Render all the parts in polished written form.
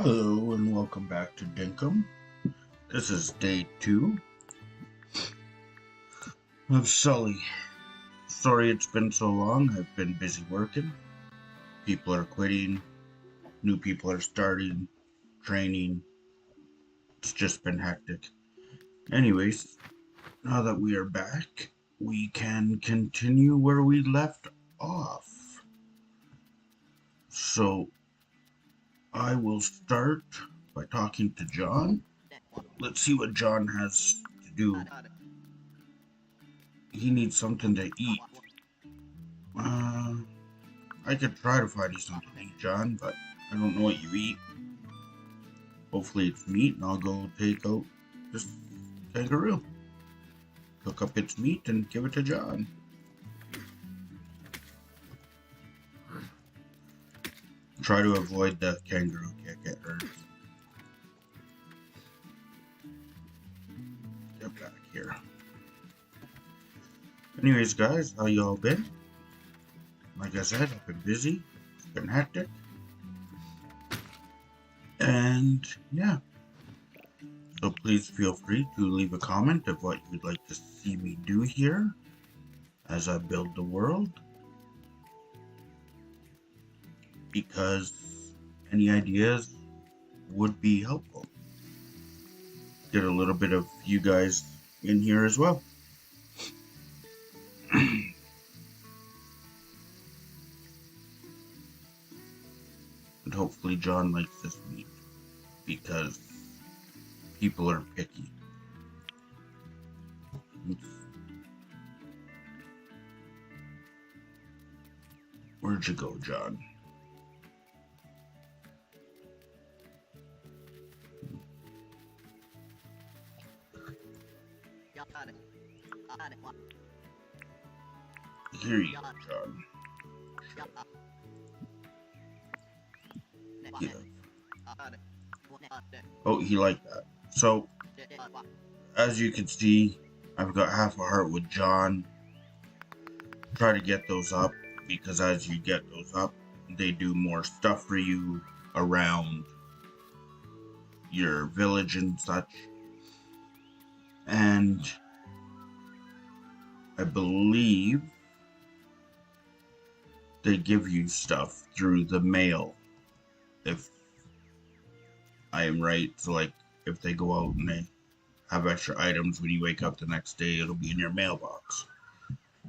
Hello and welcome back to Dinkum. This is day 2 of Sully. Sorry it's been so long. I've been busy working. People are quitting. New people are starting. Training. It's just been hectic. Anyways, now that we are back, we can continue where we left off. So, I will start by talking to John. Let's see what John has to do. He needs something to eat. I could try to find you something to eat, John, but I don't know what you eat. Hopefully it's meat, and I'll go take out this kangaroo. Cook up its meat and give it to John. Try to avoid the kangaroo kick, it hurts. Get back here. Anyways, guys, how y'all been? Like I said, I've been busy. It's been hectic. And yeah. So please feel free to leave a comment of what you'd like to see me do here as I build the world. Because any ideas would be helpful. Get a little bit of you guys in here as well. And hopefully John likes this meat, because people are picky. Oops. Where'd you go, John? Here you go, John. Yeah. Oh, he liked that. So, as you can see, I've got half a heart with John. Try to get those up, because as you get those up, they do more stuff for you around your village and such. And I believe they give you stuff through the mail, if I am right. So like, if they go out and they have extra items, when you wake up the next day, it'll be in your mailbox.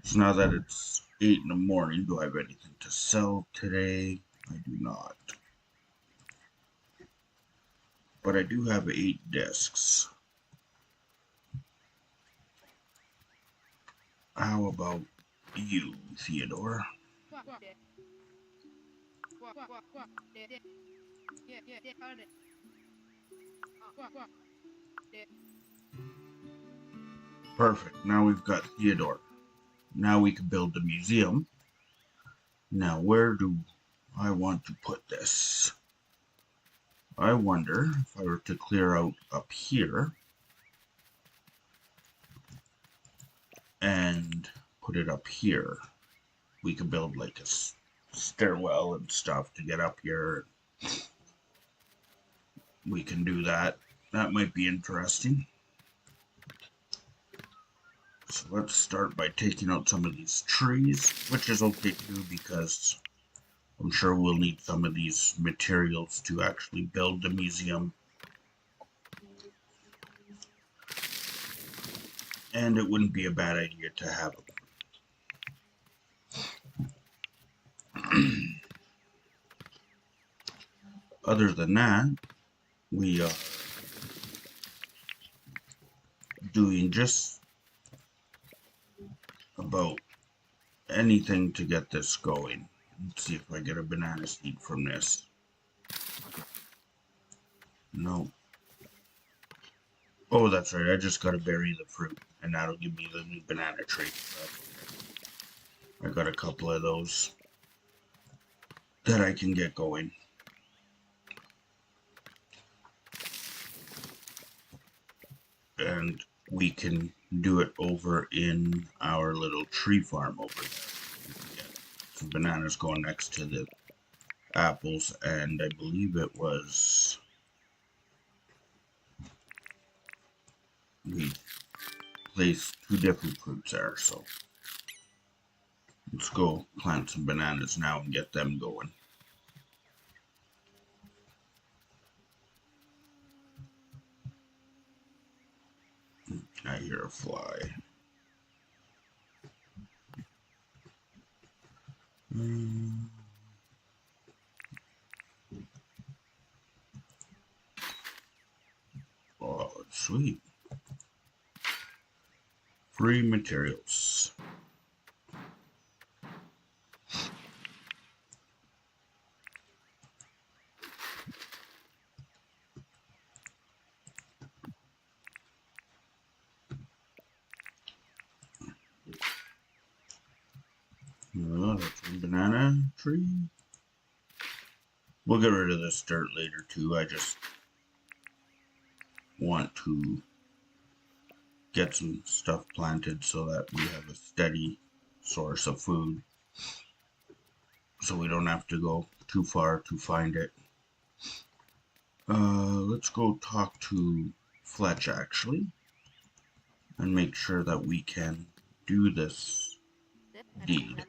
So now that it's 8 in the morning, do I have anything to sell today? I do not. But I do have 8 discs. How about you, Theodore? Perfect. Now we've got Theodore. Now we can build the museum. Now where do I want to put this? I wonder if I were to clear out up here and put it up here. We could build like a stairwell and stuff to get up here. We can do that. That might be interesting. So let's start by taking out some of these trees, which is okay too, because I'm sure we'll need some of these materials to actually build the museum. And it wouldn't be a bad idea to have them. Other than that, we are doing just about anything to get this going. Let's see if I get a banana seed from this. No. Oh, that's right. I just gotta bury the fruit, and that'll give me the new banana tree. I got a couple of those that I can get going. And we can do it over in our little tree farm over there. Some bananas going next to the apples, and I believe it was placed 2 different fruits there, so let's go plant some bananas now and get them going. I hear a fly. Oh, sweet. Free materials. That's one banana tree. We'll get rid of this dirt later too. I just want to get some stuff planted so that we have a steady source of food, so we don't have to go too far to find it. Let's go talk to Fletch actually and make sure that we can do this deed.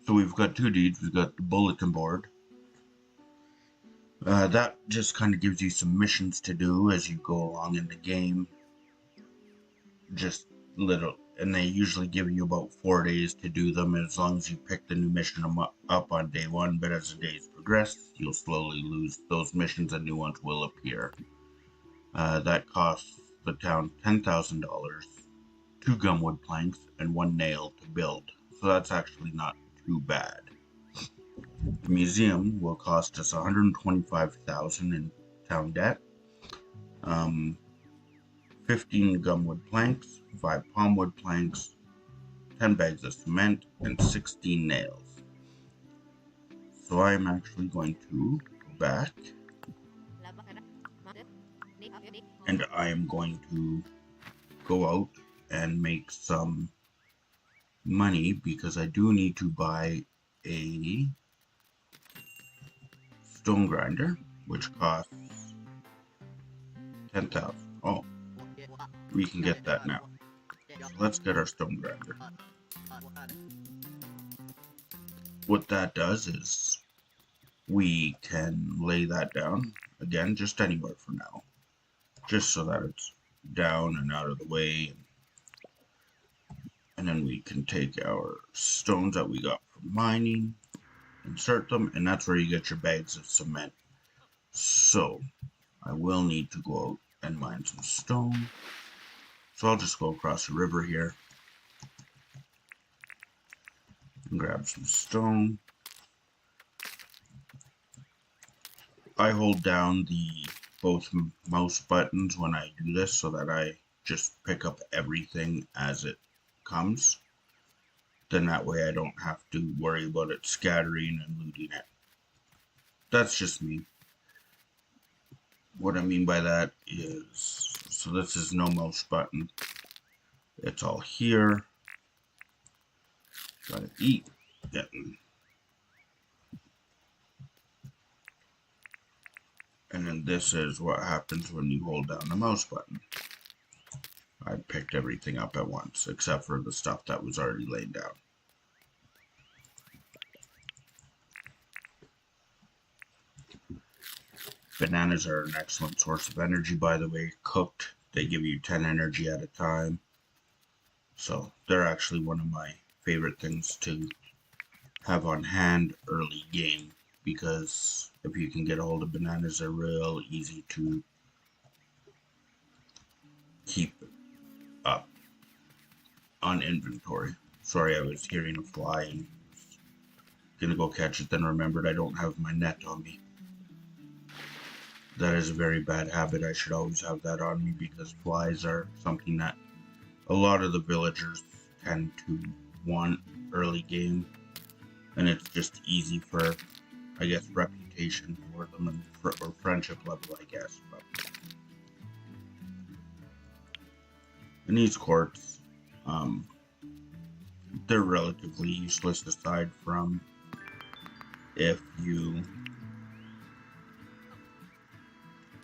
So we've got 2 deeds. We've got the bulletin board. That just kind of gives you some missions to do as you go along in the game. Just little, and they usually give you about 4 days to do them as long as you pick the new mission up on day 1. But as the days progress, you'll slowly lose those missions and new ones will appear. That costs the town $10,000, 2 gumwood planks, and 1 nail to build. So that's actually not too bad. The museum will cost us $125,000 in town debt, 15 gumwood planks, 5 palmwood planks, 10 bags of cement, and 16 nails. So I am actually going to go back and I am going to go out and make some money because I do need to buy a stone grinder, which costs 10,000. Oh, we can get that now. So let's get our stone grinder. What that does is we can lay that down again, just anywhere for now, just so that it's down and out of the way. And then we can take our stones that we got from mining, insert them, and that's where you get your bags of cement. So I will need to go out and mine some stone. So I'll just go across the river here and grab some stone. I hold down the both mouse buttons when I do this so that I just pick up everything as it comes. Then that way I don't have to worry about it scattering and looting it. That's just me. What I mean by that is, so this is no mouse button. It's all here. Gotta eat. Getting. And then this is what happens when you hold down the mouse button. I picked everything up at once, except for the stuff that was already laid down. Bananas are an excellent source of energy, by the way. Cooked, they give you 10 energy at a time. So they're actually one of my favorite things to have on hand early game, because if you can get a hold of bananas, they're real easy to keep up on inventory. Sorry, I was hearing a fly and was gonna go catch it, then remembered I don't have my net on me. That is a very bad habit. I should always have that on me, because flies are something that a lot of the villagers tend to want early game, and it's just easy for, I guess, reputation for them and or friendship level, I guess. But in these courts, they're relatively useless aside from if you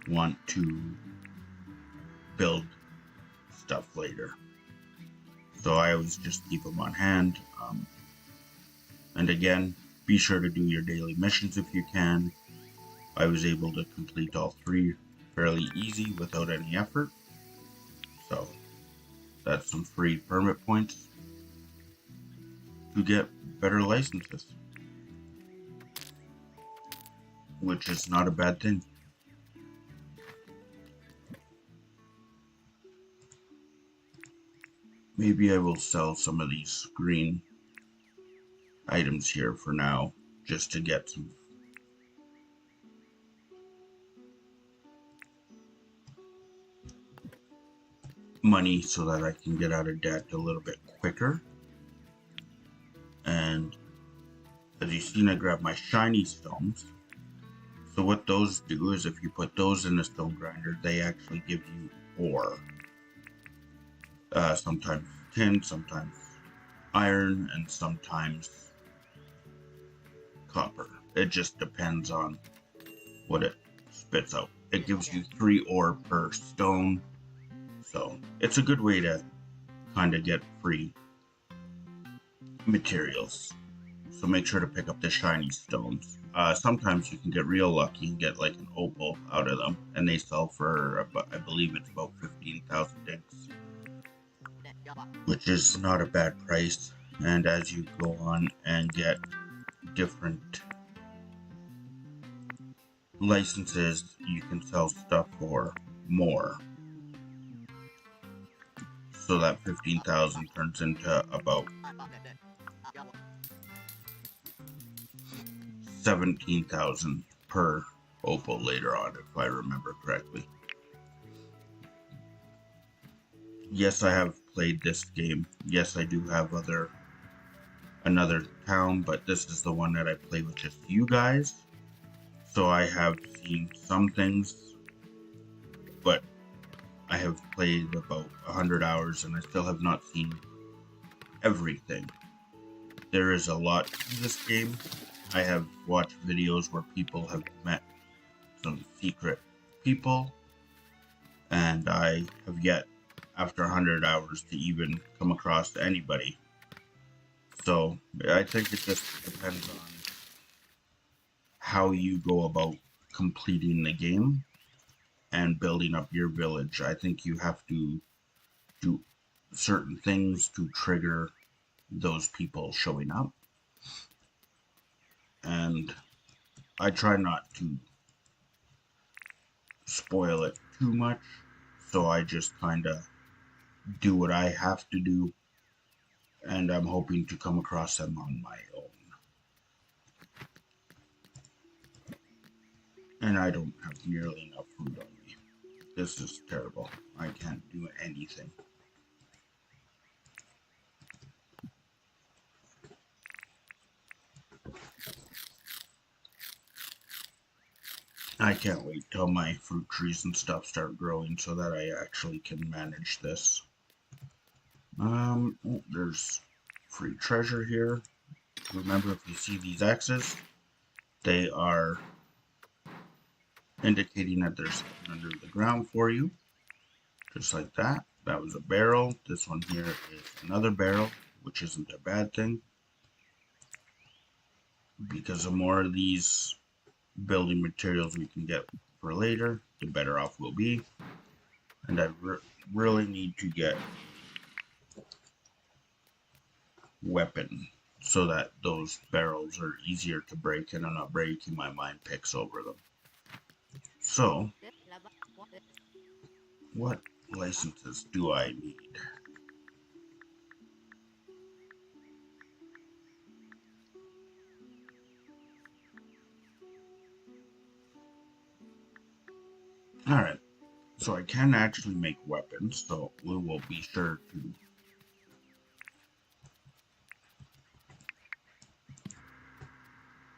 want to build stuff later. So I always just keep them on hand. And again, be sure to do your daily missions if you can. I was able to complete all 3 fairly easy without any effort. So that's some free permit points to get better licenses, which is not a bad thing. Maybe I will sell some of these green items here for now, just to get some money so that I can get out of debt a little bit quicker. And as you've seen, I grabbed my shiny stones. So what those do is if you put those in a stone grinder, they actually give you ore. Sometimes tin, sometimes iron, and sometimes copper. It just depends on what it spits out. It gives you 3 ore per stone. So it's a good way to kind of get free materials. So make sure to pick up the shiny stones. Sometimes you can get real lucky and get like an opal out of them, and they sell for, I believe it's about 15,000 dinks, which is not a bad price. And as you go on and get different licenses, you can sell stuff for more. So that 15,000 turns into about 17,000 per opal later on, if I remember correctly. Yes, I have played this game. Yes, I do have another town, but this is the one that I play with just you guys. So I have seen some things, but I have played about 100 hours and I still have not seen everything. There is a lot to this game. I have watched videos where people have met some secret people, and I have yet, after 100 hours, to even come across anybody. So I think it just depends on how you go about completing the game and building up your village. I think you have to do certain things to trigger those people showing up. And I try not to spoil it too much, so I just kind of do what I have to do, and I'm hoping to come across them on my own. And I don't have nearly enough food on me. This is terrible. I can't do anything. I can't wait till my fruit trees and stuff start growing so that I actually can manage this. Oh, there's free treasure here. Remember, if you see these X's, they are indicating that there's something under the ground for you. Just like that. That was a barrel. This one here is another barrel, which isn't a bad thing, because the more of these building materials we can get for later, the better off we'll be. And I really need to get weapon so that those barrels are easier to break and I'm not breaking my mine picks over them. So, what licenses do I need? Alright, so I can actually make weapons, so we will be sure to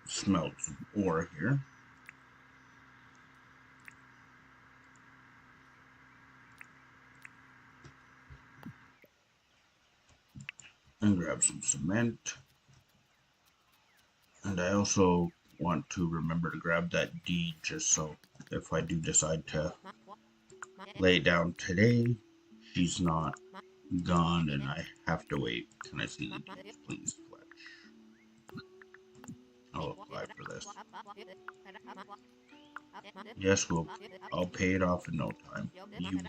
smelt some ore here. And grab some cement. And I also want to remember to grab that deed just so if I do decide to lay it down today, she's not gone and I have to wait. Can I see the deeds, please, Fletch? I'll apply for this. Yes, I'll pay it off in no time. You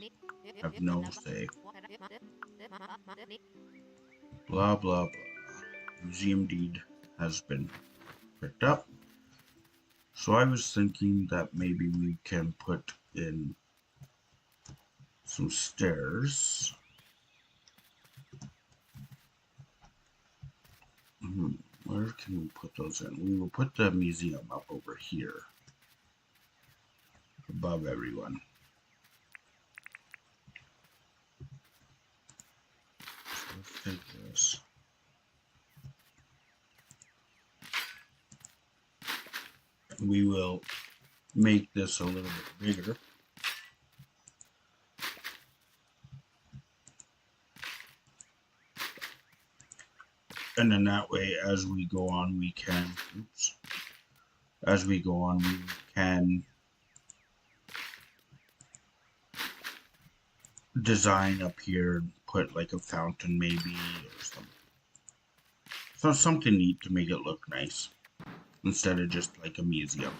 have no say. Blah, blah, blah. Museum deed has been picked up. So I was thinking that maybe we can put in some stairs. Where can we put those in? We will put the museum up over here, above everyone. So let's take this. We will make this a little bit bigger. And then that way, as we go on, we can, design up here and put like a fountain maybe or something. So something neat to make it look nice instead of just like a museum.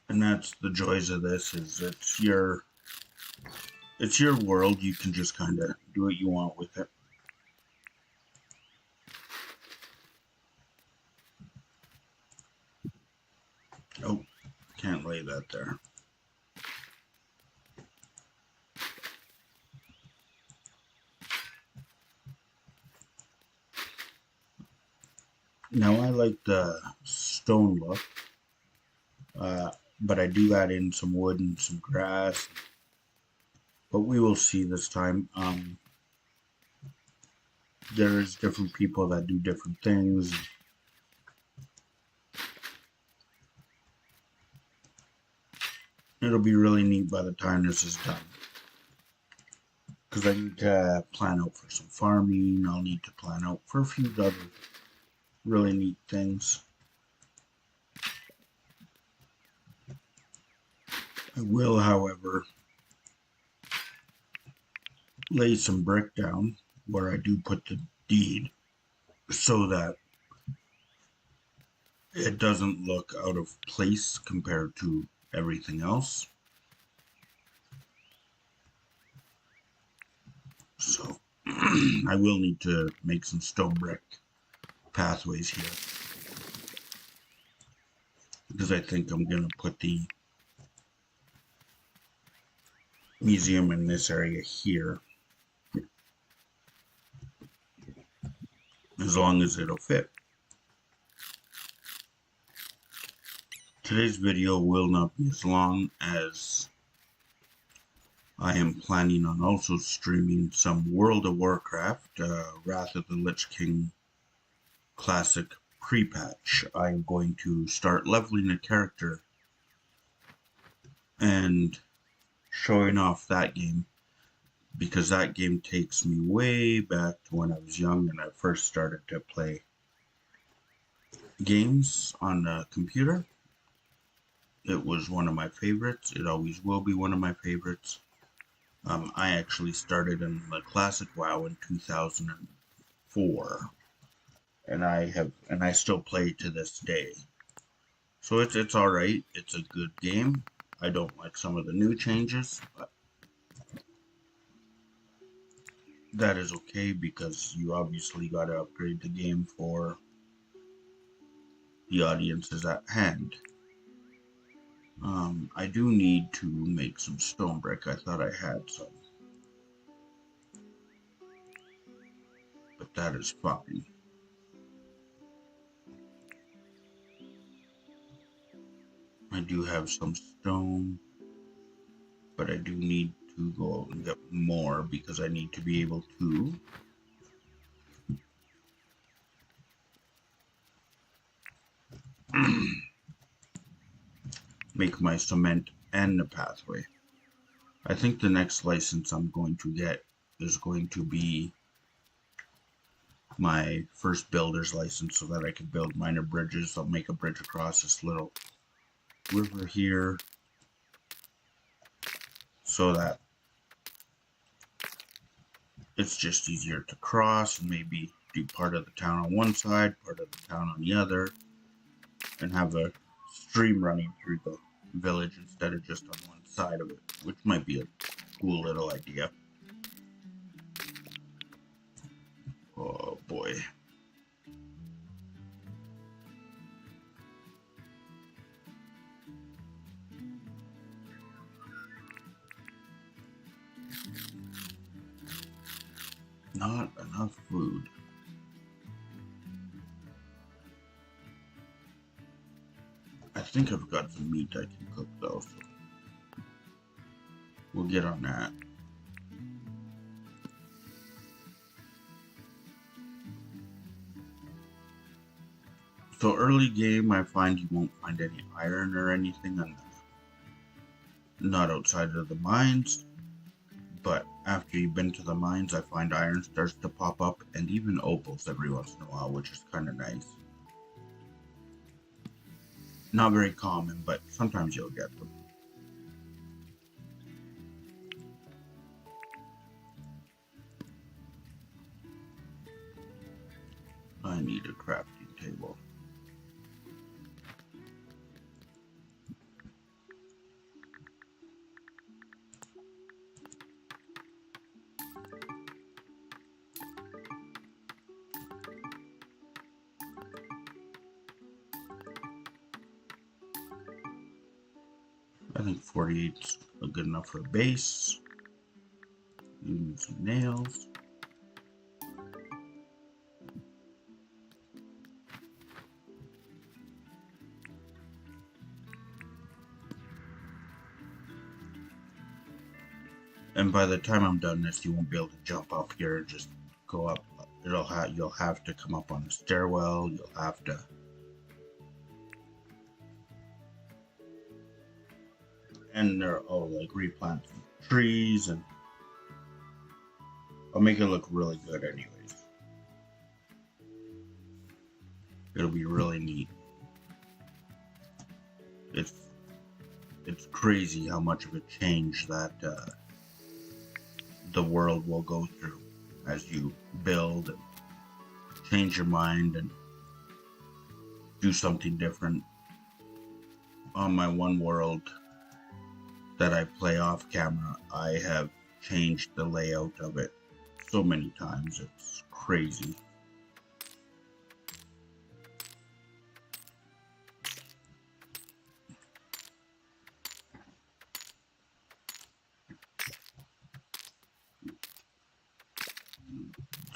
And that's the joys of this, is it's your world. You can just kind of do what you want with it. Oh, can't lay that there. Now I like the stone look, but I do add in some wood and some grass. But we will see this time. There's different people that do different things. It'll be really neat by the time this is done. Because I need to plan out for some farming. I'll need to plan out for a few other really neat things. I will, however, lay some brick down where I do put the deed so that it doesn't look out of place compared to everything else. So I will need to make some stone brick pathways here, because I think I'm going to put the museum in this area here, as long as it'll fit. Today's video will not be as long, as I am planning on also streaming some World of Warcraft, Wrath of the Lich King Classic pre-patch. I'm going to start leveling a character and showing off that game, because that game takes me way back to when I was young and I first started to play games on the computer. It was one of my favorites. It always will be one of my favorites. I actually started in the classic WoW in 2004, and I still play to this day. So it's all right. It's a good game. I don't like some of the new changes, but that is okay, because you obviously got to upgrade the game for the audiences at hand. I do need to make some stone brick. I thought I had some, but that is fine. I do have some stone, but I do need to go out and get more, because I need to be able to make my cement and the pathway. I think the next license I'm going to get is going to be my first builder's license so that I can build minor bridges. I'll make a bridge across this little river here so that it's just easier to cross, and maybe do part of the town on one side, part of the town on the other, and have a stream running through the village instead of just on one side of it, which might be a cool little idea. Oh boy. Not enough food. I think I've got some meat I can cook though, so we'll get on that. So early game, I find you won't find any iron or anything on not outside of the mines, but after you've been to the mines, I find iron starts to pop up, and even opals every once in a while, which is kind of nice. Not very common, but sometimes you'll get them. I need a crafting table. I think 48's good enough for a base. Even some nails. And by the time I'm done this, you won't be able to jump up here and just go up. You'll have to come up on the stairwell. You'll have to. And they're all like replant trees, and I'll make it look really good anyways. It'll be really neat. It's crazy how much of a change that the world will go through as you build and change your mind and do something different. On my one world that I play off camera, I have changed the layout of it so many times. It's crazy.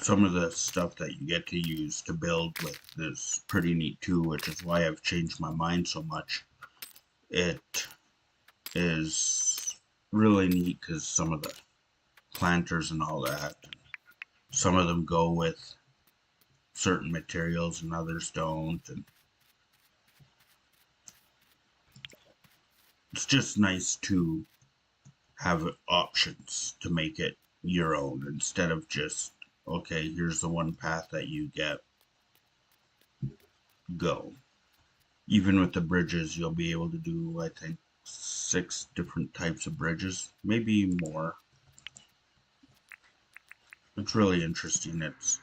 Some of the stuff that you get to use to build with is pretty neat too, which is why I've changed my mind so much. It is really neat because some of the planters and all that, some of them go with certain materials and others don't, and it's just nice to have options to make it your own instead of just, okay, here's the one path that you get, go. Even with the bridges, you'll be able to do, I think, 6 different types of bridges, maybe more. It's really interesting. It's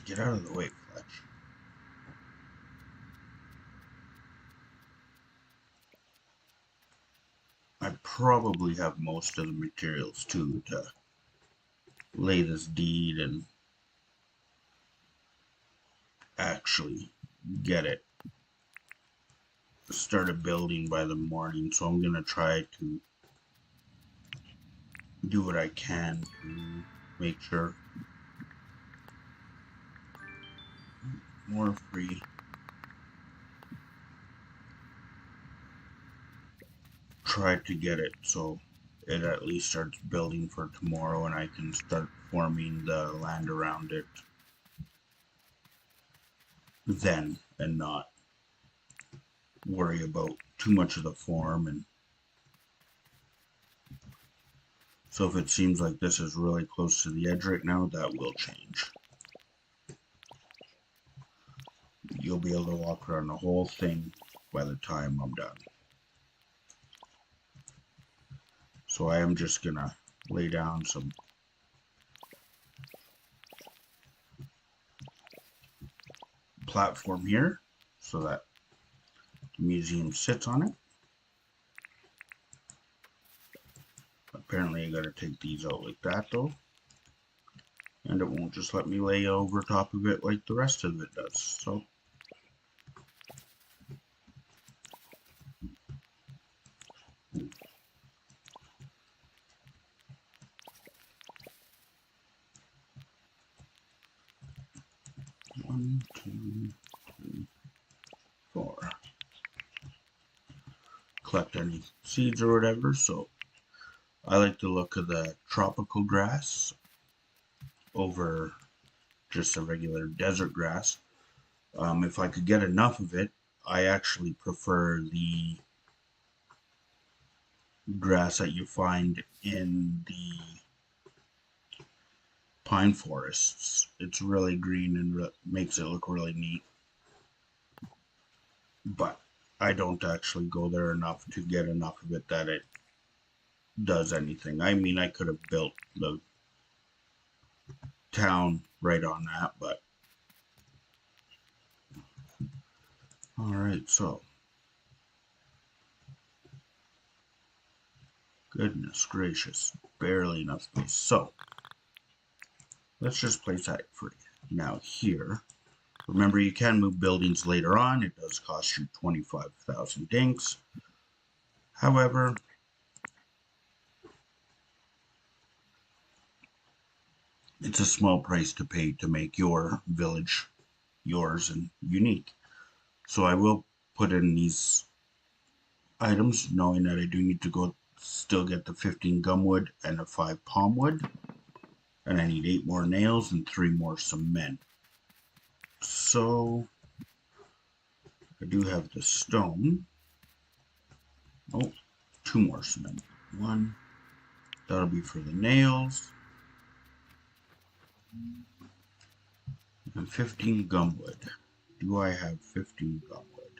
get out of the way, Fletch. I probably have most of the materials too to lay this deed and actually get it started building by the morning, so I'm gonna try to do what I can to make sure more free. Try to get it so it at least starts building for tomorrow and I can start forming the land around it then and not worry about too much of the form and So if it seems like this is really close to the edge right now, that will change. You'll be able to walk around the whole thing by the time I'm done. So I am just gonna lay down some platform here so that the museum sits on it. Apparently I gotta take these out like that though. And it won't just let me lay over top of it like the rest of it does. So one, two, three, four. Collect any seeds or whatever. So I like the look of the tropical grass over just a regular desert grass. If I could get enough of it, I actually prefer the grass that you find in the pine forests. It's really green and makes it look really neat. But I don't actually go there enough to get enough of it that it does anything. I mean, I could have built the town right on that, but alright, so goodness gracious, barely enough space. So let's just place that free. Now here, remember you can move buildings later on. It does cost you 25,000 dinks. However, it's a small price to pay to make your village yours and unique. So I will put in these items, knowing that I do need to go still get the 15 gumwood and a 5 palmwood. And I need 8 more nails and 3 more cement. So I do have the stone. Oh, 2 more cement. 1. That'll be for the nails. And 15 gumwood. Do I have 15 gumwood?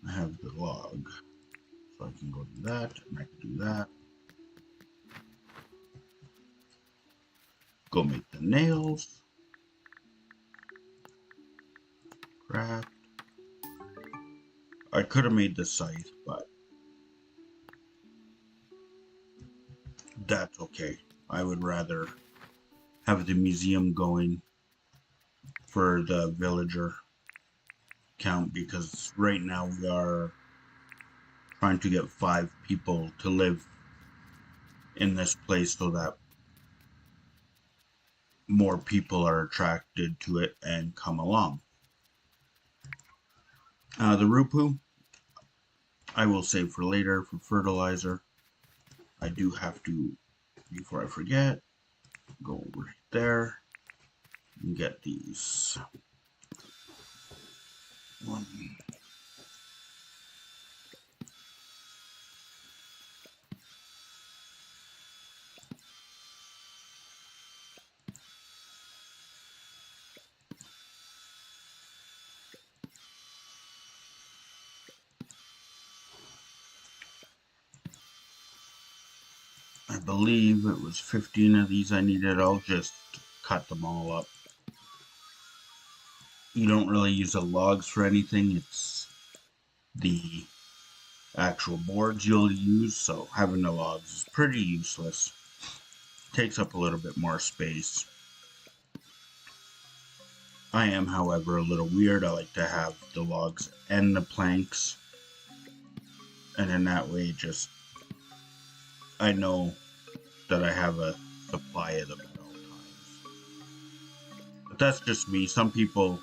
I have the log. So I can go do that, and I can do that. Go make the nails. Craft. I could have made the scythe, but that's okay. I would rather have the museum going for the villager count, because right now we are trying to get 5 people to live in this place so that more people are attracted to it and come along. The Rupu, I will save for later for fertilizer. I do have to, before I forget, go over there and get these. 1. I believe it was 15 of these I needed. I'll just cut them all up. You don't really use the logs for anything. It's the actual boards you'll use, so having the logs is pretty useless. Takes up a little bit more space. I am, however, a little weird. I like to have the logs and the planks, and in that way, just I know that I have a supply of them at all times. But that's just me. Some people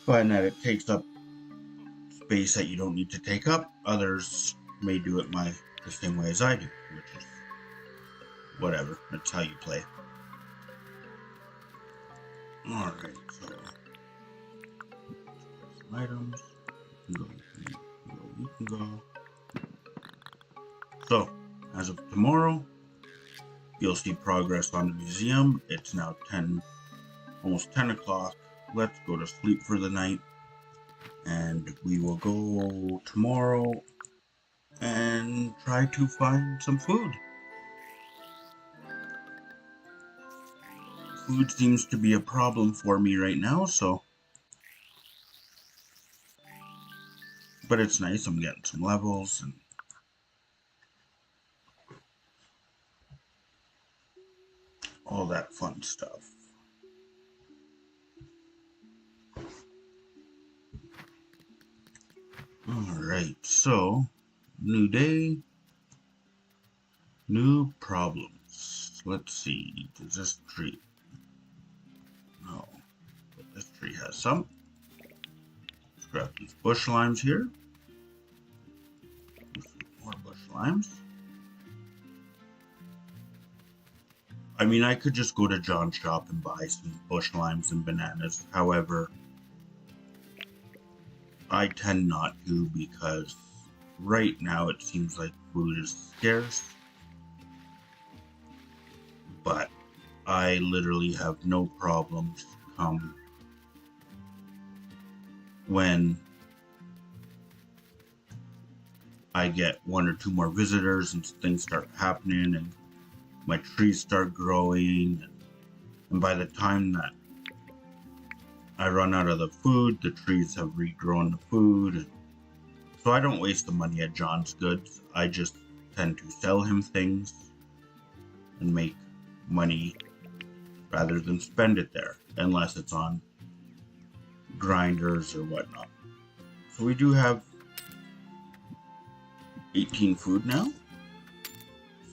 find that it takes up space that you don't need to take up. Others may do it the same way as I do, which is whatever. That's how you play. Alright, so some items. You can go. So, as of tomorrow, you'll see progress on the museum. It's now almost 10 o'clock. Let's go to sleep for the night. And we will go tomorrow and try to find some food. Food seems to be a problem for me right now, so. But it's nice, I'm getting some levels and all that fun stuff. Alright, so, new day, new problems. Let's see, does this tree? No, but this tree has some. Let's grab these bush limes here. More bush limes. I mean, I could just go to John's shop and buy some bush limes and bananas. However, I tend not to because right now it seems like food is scarce. But I literally have no problems come when I get 1 or 2 more visitors and things start happening and my trees start growing, and by the time that I run out of the food, the trees have regrown the food. And so I don't waste the money at John's Goods. I just tend to sell him things and make money rather than spend it there, unless it's on grinders or whatnot. So we do have 18 food now.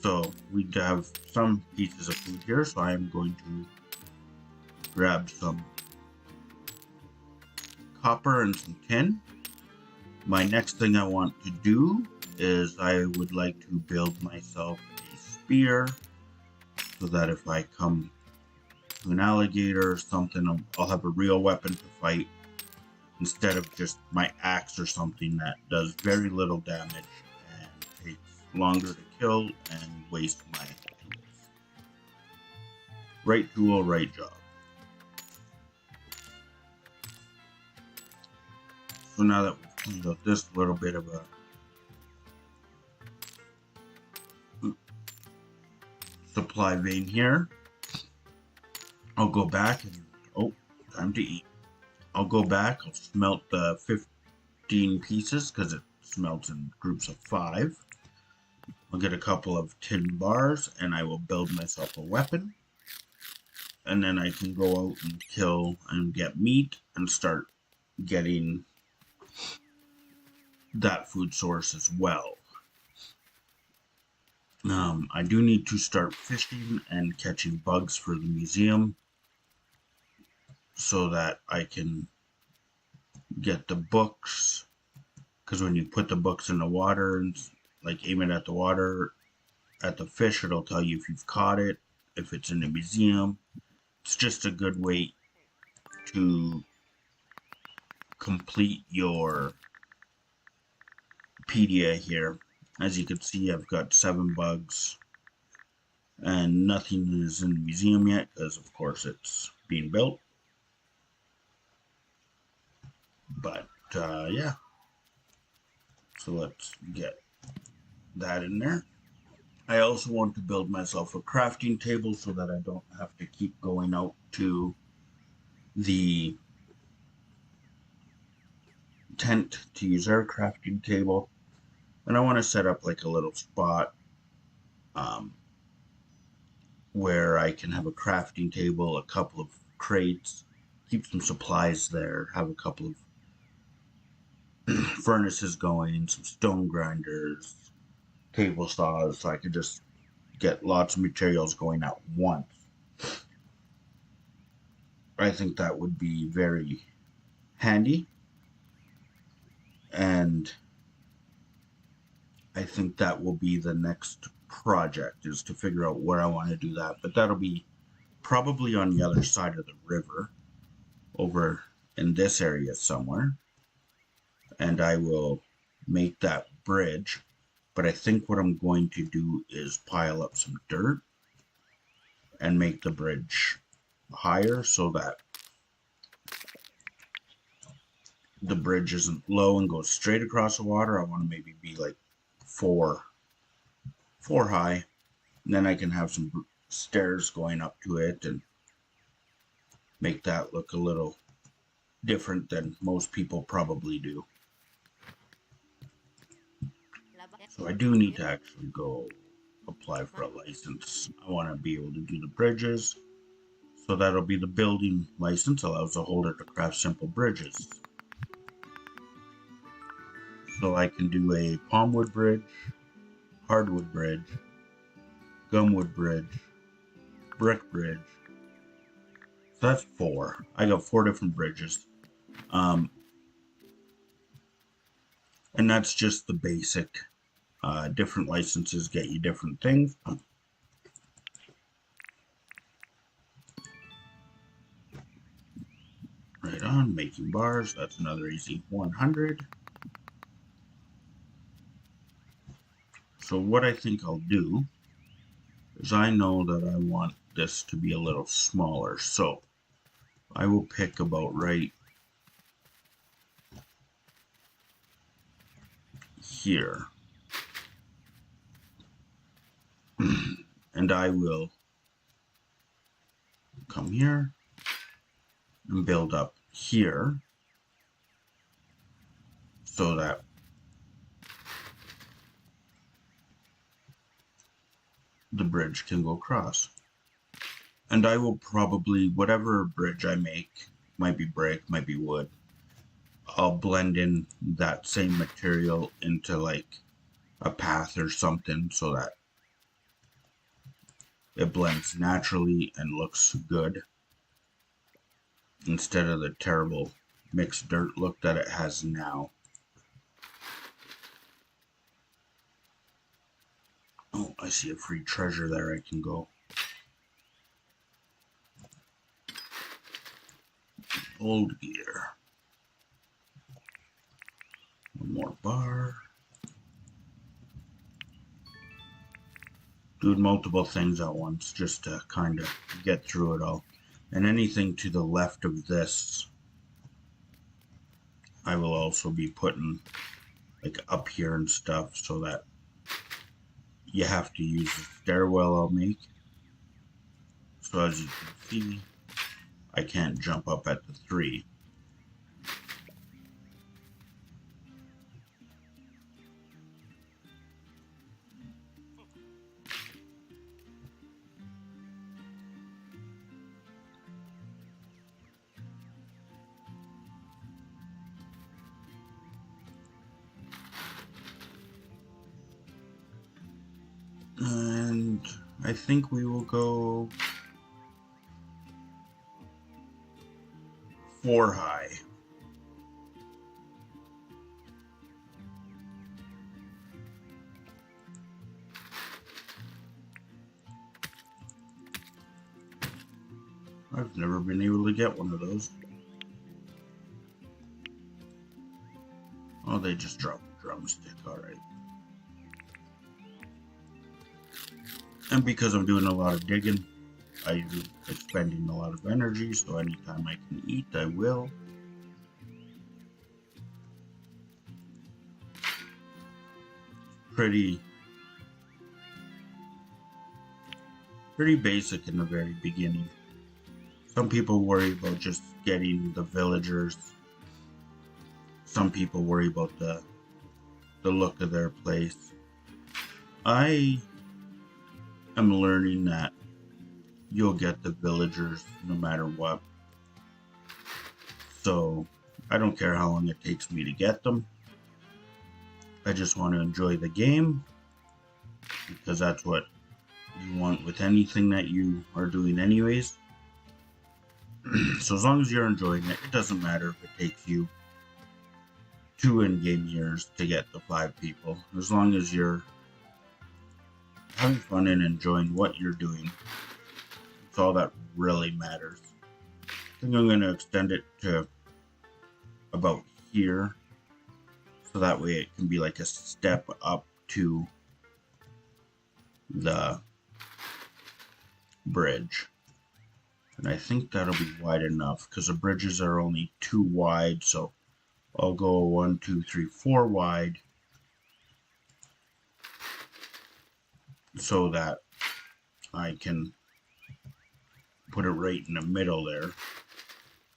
So we have some pieces of food here, so I am going to grab some copper and some tin. My next thing I want to do is I would like to build myself a spear so that if I come to an alligator or something, I'll have a real weapon to fight instead of just my axe or something that does very little damage and takes longer to kill and waste my tools. Right tool, right job. So now that we've cleaned out this little bit of a supply vein here, I'll go back and, time to eat. I'll go back, I'll smelt the 15 pieces because it smelts in groups of 5. I'll get a couple of tin bars and I will build myself a weapon. And then I can go out and kill and get meat and start getting that food source as well. I do need to start fishing and catching bugs for the museum so that I can get the books, because when you put the books in the water and like aim it at the water, at the fish, it'll tell you if you've caught it, if it's in the museum. It's just a good way to complete your pedia here. As you can see, I've got 7 bugs and nothing is in the museum yet because of course it's being built. But yeah, so let's get that in there. I also want to build myself a crafting table so that I don't have to keep going out to the tent to use our crafting table. And I want to set up like a little spot where I can have a crafting table, a couple of crates, keep some supplies there, have a couple of furnaces going, some stone grinders, table saws, so I could just get lots of materials going at once. I think that would be very handy, and I think that will be the next project, is to figure out where I want to do that. But that'll be probably on the other side of the river, over in this area somewhere. And I will make that bridge But I think what I'm going to do is pile up some dirt and make the bridge higher so that the bridge isn't low and goes straight across the water. I want to maybe be like four high, and then I can have some stairs going up to it and make that look a little different than most people probably do. So I do need to actually go apply for a license. I want to be able to do the bridges. So that'll be the building license, allows the holder to craft simple bridges. So I can do a palmwood bridge, hardwood bridge, gumwood bridge, brick bridge. So that's 4. I got 4 different bridges. And that's just the basic. Different licenses get you different things. Right on, making bars. That's another easy 100. So what I think I'll do is I know that I want this to be a little smaller. So I will pick about right here. And I will come here and build up here so that the bridge can go across. And I will probably, whatever bridge I make, might be brick, might be wood, I'll blend in that same material into like a path or something so that it blends naturally and looks good instead of the terrible mixed dirt look that it has now. Oh, I see a free treasure there I can go. Old gear. One more bar. Doing multiple things at once just to kind of get through it all. And anything to the left of this, I will also be putting like up here and stuff so that you have to use the stairwell I'll make. So as you can see, I can't jump up at the 3. And I think we will go 4 high. I've never been able to get one of those. Oh, they just dropped a drumstick, alright. And because I'm doing a lot of digging, I'm expending a lot of energy, so anytime I can eat, I will. Pretty basic in the very beginning. Some people worry about just getting the villagers. Some people worry about the look of their place. I am learning that you'll get the villagers no matter what. So I don't care how long it takes me to get them. I just want to enjoy the game, because that's what you want with anything that you are doing anyways. So as long as you're enjoying it, it doesn't matter if it takes you 2 in-game years to get the 5 people. As long as you're having fun and enjoying what you're doing, it's all that really matters. I think I'm going to extend it to about here, so that way it can be like a step up to the bridge. And I think that'll be wide enough because the bridges are only 2 wide, so I'll go 1, 2, 3, 4 wide so that I can put it right in the middle there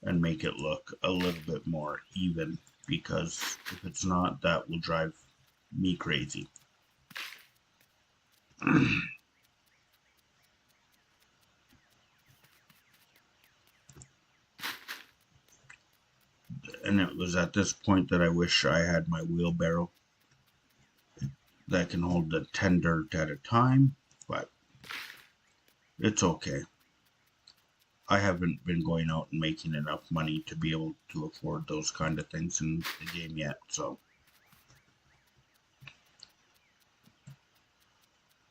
and make it look a little bit more even, because if it's not, that will drive me crazy. And it was at this point that I wish I had my wheelbarrow that can hold the 10 dirt at a time, but it's okay. I haven't been going out and making enough money to be able to afford those kind of things in the game yet, so.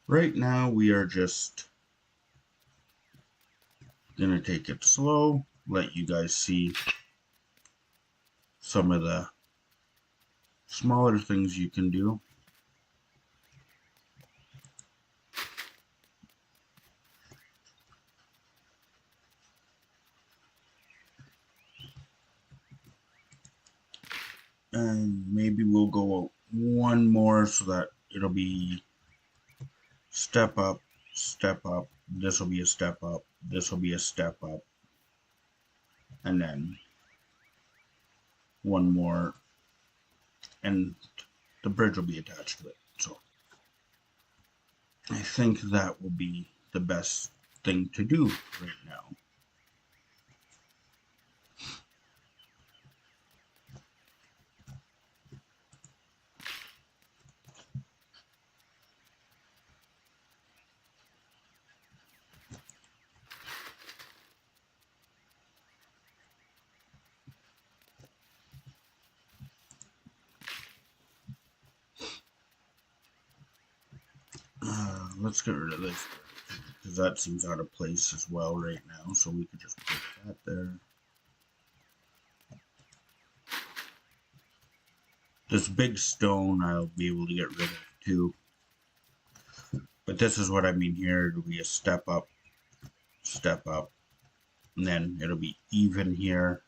Right now we are just gonna take it slow, let you guys see some of the smaller things you can do. And maybe we'll go one more so that it'll be step up, this will be a step up, this will be a step up, and then one more, and the bridge will be attached to it. So I think that will be the best thing to do right now. Let's get rid of this because that seems out of place as well right now, so we could just put that there. This big stone I'll be able to get rid of too, but this is what I mean here. It'll be a step up, and then it'll be even here,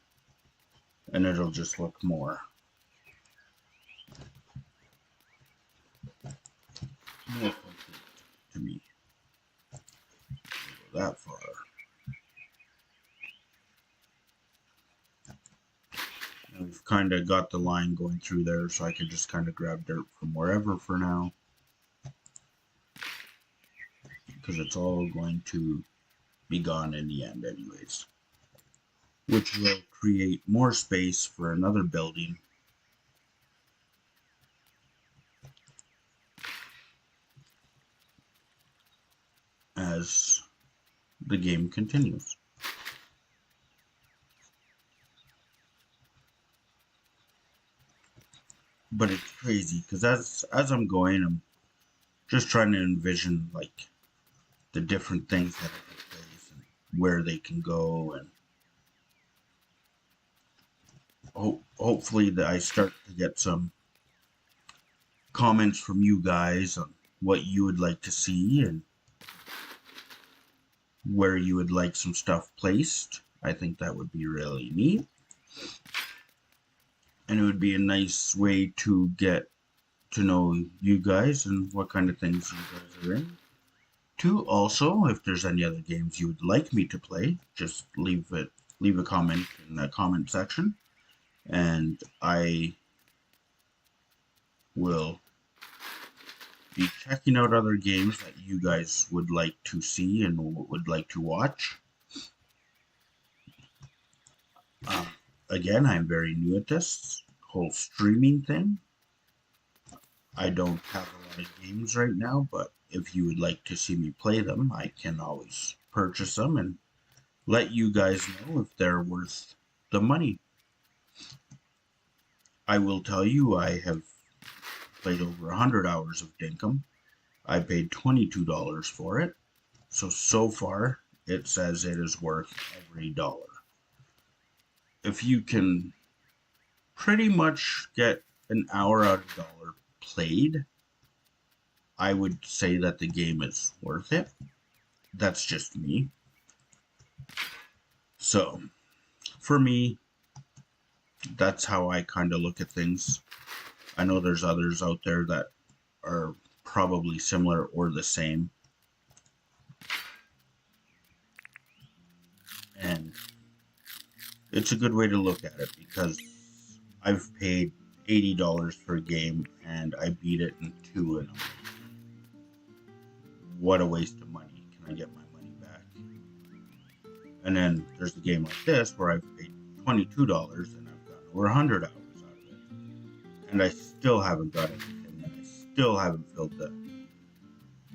and it'll just look more complete to me. Go that far. And we've kind of got the line going through there, so I can just kind of grab dirt from wherever for now, because it's all going to be gone in the end anyways, which will create more space for another building as the game continues. But it's crazy because as I'm going, I'm just trying to envision like the different things that are in place and where they can go, and hopefully that I start to get some comments from you guys on what you would like to see and where you would like some stuff placed. I think that would be really neat. And it would be a nice way to get to know you guys and what kind of things you guys are in. To also, if there's any other games you would like me to play, just leave a comment in the comment section, and I will be checking out other games that you guys would like to see and would like to watch. Again, I'm very new at this whole streaming thing. I don't have a lot of games right now, but if you would like to see me play them, I can always purchase them and let you guys know if they're worth the money. I will tell you, I have played over 100 hours of Dinkum. I paid $22 for it. So far, it says it is worth every dollar. If you can pretty much get an hour out of a dollar played, I would say that the game is worth it. That's just me. So, for me, that's how I kind of look at things. I know there's others out there that are probably similar or the same. And it's a good way to look at it because I've paid $80 for a game and I beat it in 2 and I'm like, what a waste of money. Can I get my money back? And then there's a game like this where I've paid $22 and I've gotten over 100 hours out of it. And I still haven't got everything, and I still haven't filled the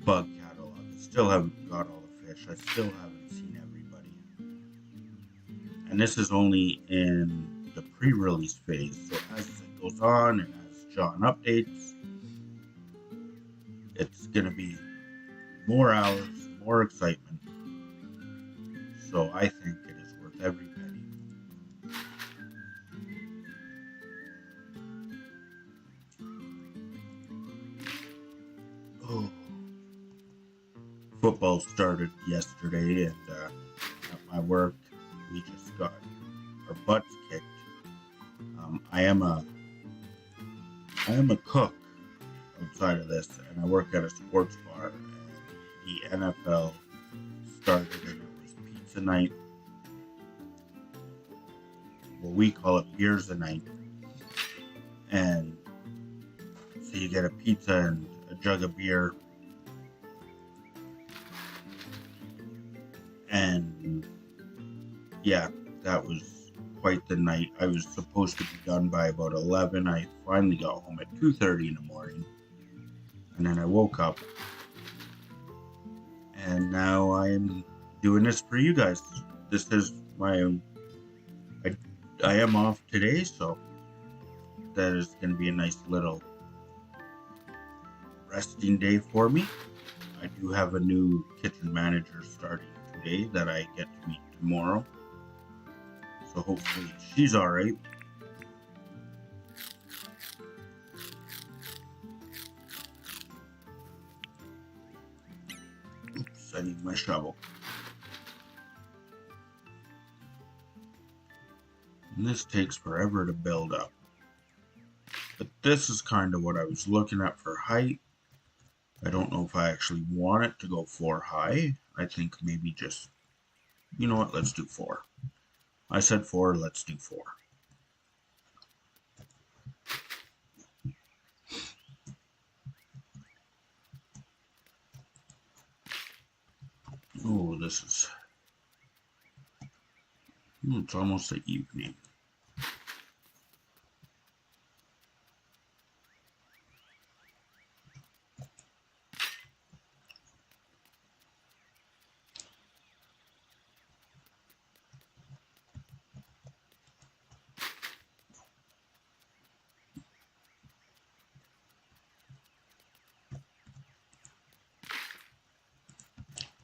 bug catalog. I still haven't got all the fish. I still haven't seen everybody. And this is only in the pre-release phase. So as it goes on and as John updates, it's going to be more hours, more excitement. So I think it is worth every penny. Oh. Football started yesterday, and at my work, we just got our butts kicked. I am a cook outside of this, and I work at a sports bar. And the NFL started, and it was pizza night. Well, we call it beers a night, and so you get a pizza and a jug of beer. And yeah, that was quite the night. I was supposed to be done by about 11. I finally got home at 2:30 in the morning. And then I woke up. And now I'm doing this for you guys. This is my... I am off today, so that is going to be a nice little resting day for me. I do have a new kitchen manager starting today that I get to meet tomorrow. So hopefully she's alright. Oops, I need my shovel. And this takes forever to build up. But this is kind of what I was looking at for height. I don't know if I actually want it to go 4 high. I think maybe just, you know what, let's do 4. I said 4, let's do 4. Oh, this is... it's almost the evening.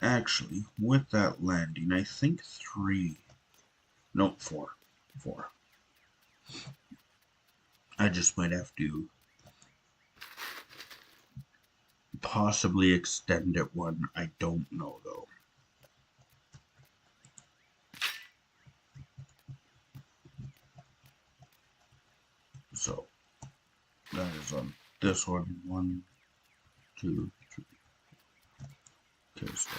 Actually, with that landing, I think 3. No, 4. 4. I just might have to possibly extend it 1. I don't know, though. So, that is on this one. 1, 2, 3. Okay, so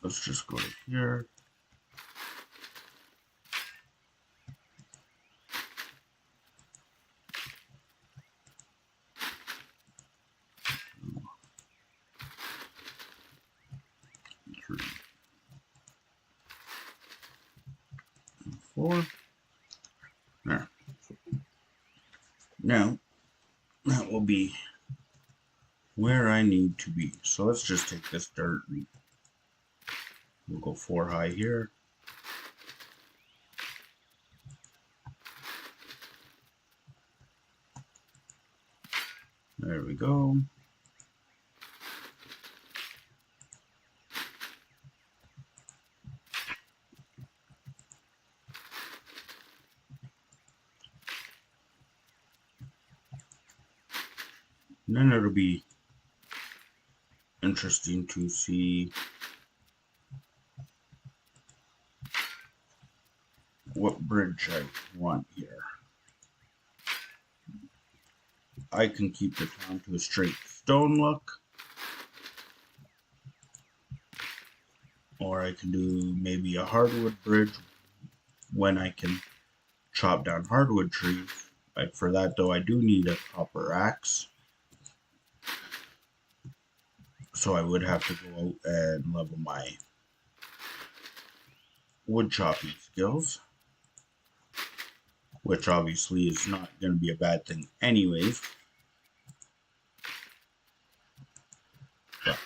let's just go to here. Three, 4. There. Now, that will be where I need to be. So let's just take this dirt and we'll go 4 high here. There we go. And then it'll be interesting to see what bridge I want here. I can keep the town to a straight stone look, or I can do maybe a hardwood bridge when I can chop down hardwood trees. For that though, I do need a copper axe, so I would have to go out and level my wood chopping skills, which obviously is not going to be a bad thing anyways. But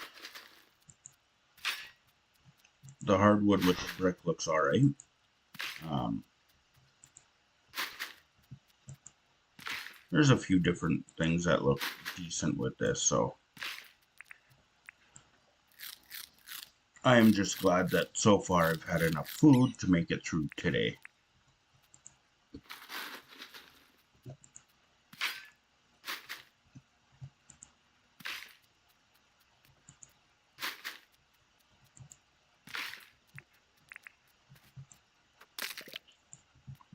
the hardwood with the brick looks alright. There's a few different things that look decent with this, so I am just glad that so far I've had enough food to make it through today.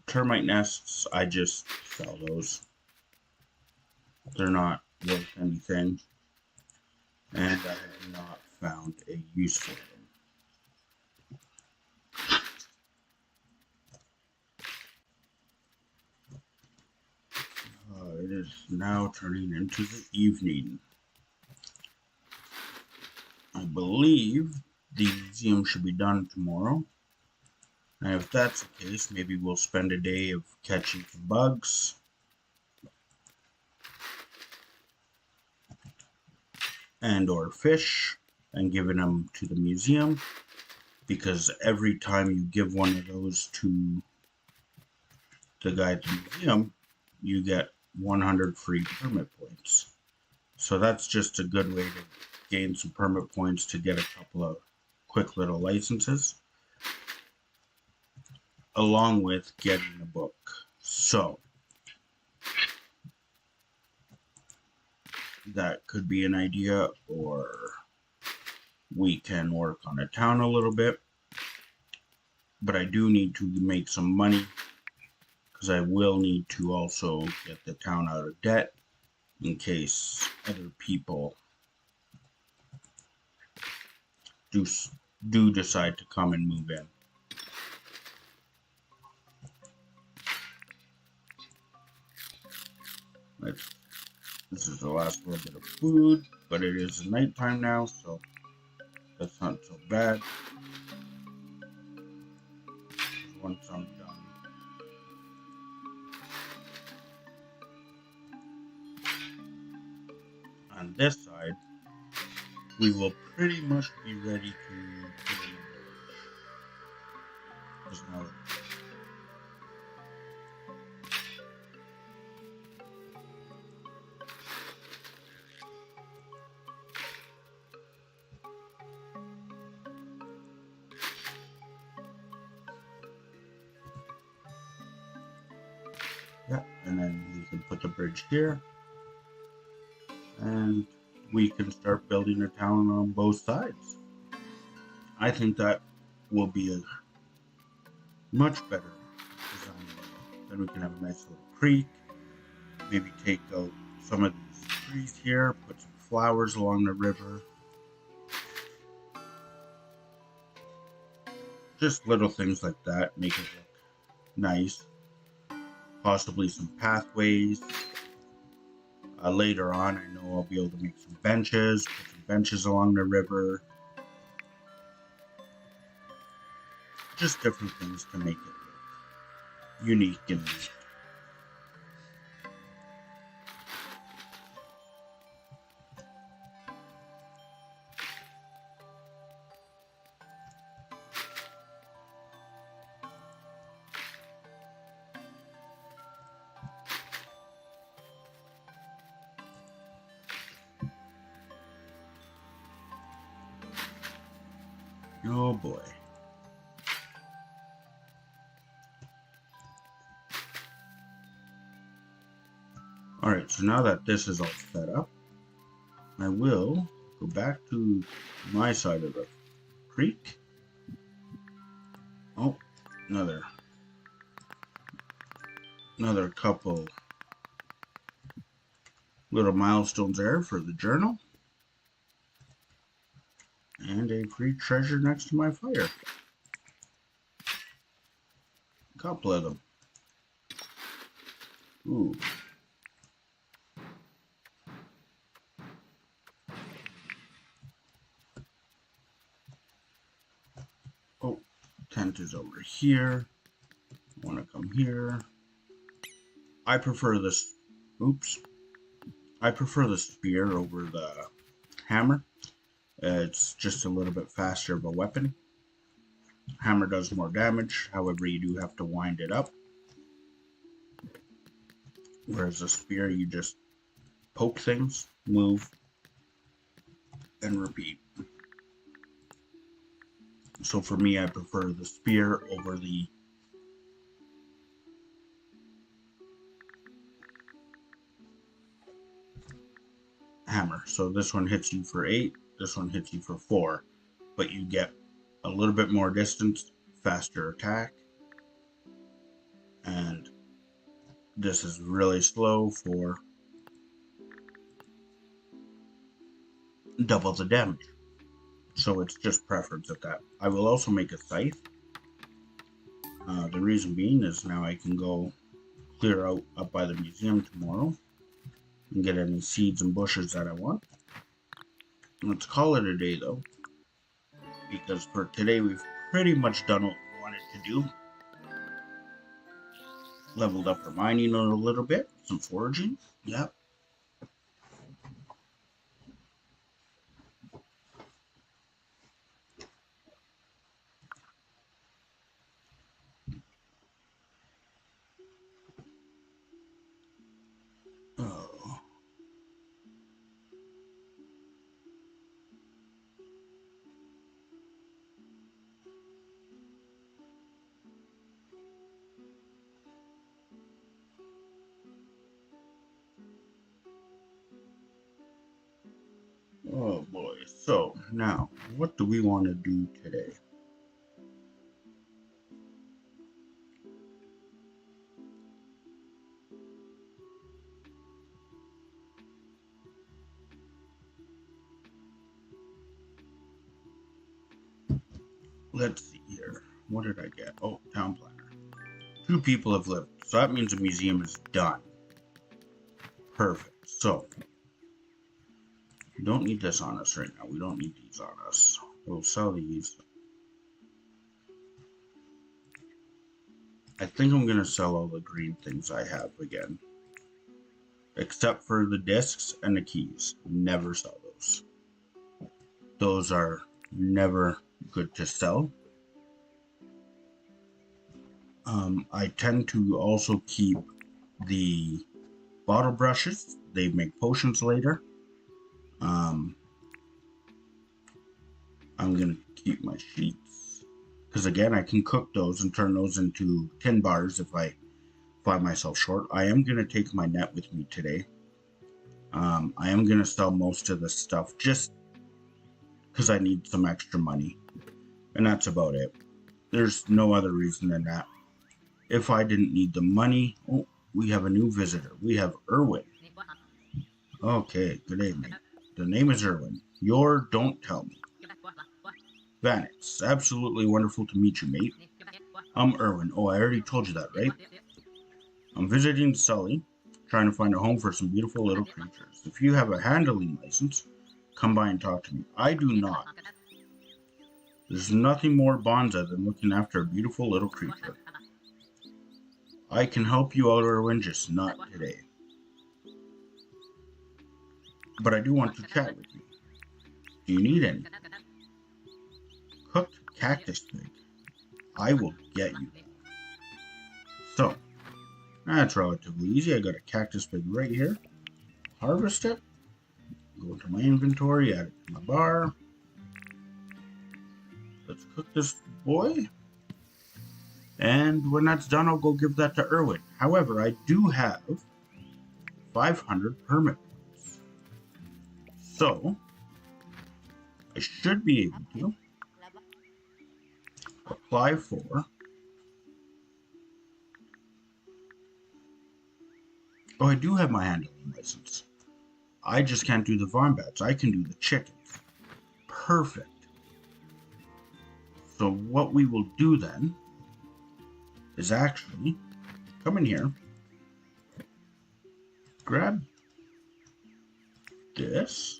Termite nests, I just sell those. They're not worth anything, and I have not found a use for them. It is now turning into the evening. I believe the museum should be done tomorrow. And if that's the case, maybe we'll spend a day of catching some bugs. And or fish and giving them to the museum, because every time you give one of those to the guy at the museum, you get 100 free permit points. So that's just a good way to gain some permit points to get a couple of quick little licenses, along with getting a book. So that could be an idea, or we can work on a town a little bit. But I do need to make some money, because I will need to also get the town out of debt in case other people do decide to come and move in. This is the last little bit of food, but it is nighttime now, so that's not so bad. Once I'm done on this side, we will pretty much be ready to put in a village. Now, yeah, and then we can put the bridge here, and we can start building a town on both sides. I think that will be a much better design. Then we can have a nice little creek, maybe take out some of these trees here, put some flowers along the river. Just little things like that make it look nice. Possibly some pathways. Later on, I know I'll be able to make some benches, put some benches along the river. Just different things to make it look unique and neat. Oh boy. Alright, so now that this is all set up, I will go back to my side of the creek. Oh, another couple little milestones there for the journal. And a free treasure next to my fire. A couple of them. Ooh. Oh, tent is over here. I want to come here. I prefer this. Oops. I prefer the spear over the hammer. It's just a little bit faster of a weapon. Hammer does more damage, however you do have to wind it up. Whereas a spear, you just poke things, move, and repeat. So for me, I prefer the spear over the hammer. So this one hits you for 8, this one hits you for 4, but you get a little bit more distance, faster attack, and this is really slow for double the damage. So it's just preference at that. I will also make a scythe. The reason being is now I can go clear out up by the museum tomorrow and get any seeds and bushes that I want. Let's call it a day though, because for today we've pretty much done what we wanted to do. Leveled up our mining a little bit, some foraging, yep. Oh. Oh boy, so now what do we want to do today? Let's see here. What did I get? Oh, town planner. 2 people have lived, so that means the museum is done. Perfect. So, we don't need this on us right now. We don't need these on us. We'll sell these. I think I'm going to sell all the green things I have again. Except for the discs and the keys. Never sell those. Those are never good to sell. I tend to also keep the bottle brushes. They make potions later. I'm going to keep my sheets. Because again, I can cook those and turn those into tin bars if I find myself short. I am going to take my net with me today. I am going to sell most of this stuff just because I need some extra money. And that's about it. There's no other reason than that. If I didn't need the money... Oh, we have a new visitor. We have Erwin. Okay, good evening. The name is Erwin. Your don't tell me. Van, it's absolutely wonderful to meet you, mate. I'm Erwin. Oh, I already told you that, right? I'm visiting Sully, trying to find a home for some beautiful little creatures. If you have a handling license, come by and talk to me. I do not. There's nothing more bonza than looking after a beautiful little creature. I can help you out, Erwin, just not today. But I do want to chat with you. Do you need any? Cooked cactus pig. I will get you that. So, that's relatively easy. I got a cactus pig right here. Harvest it. Go to my inventory, add it to my bar. Let's cook this boy. And when that's done, I'll go give that to Erwin. However, I do have 500 permit points. So, I should be able to apply for. Oh, I do have my handling license. I just can't do the wombats. I can do the chickens. Perfect. So what we will do then is actually come in here, grab this.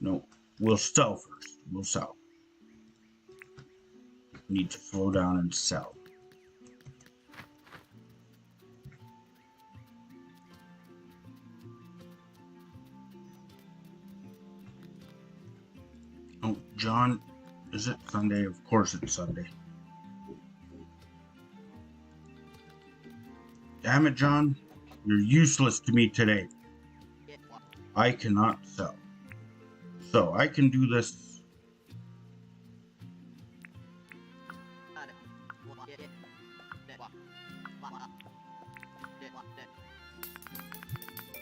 No, we'll sell first. We'll sell. Need to slow down and sell. Oh, John, is it Sunday? Of course it's Sunday. Damn it, John. You're useless to me today. I cannot sell. So I can do this.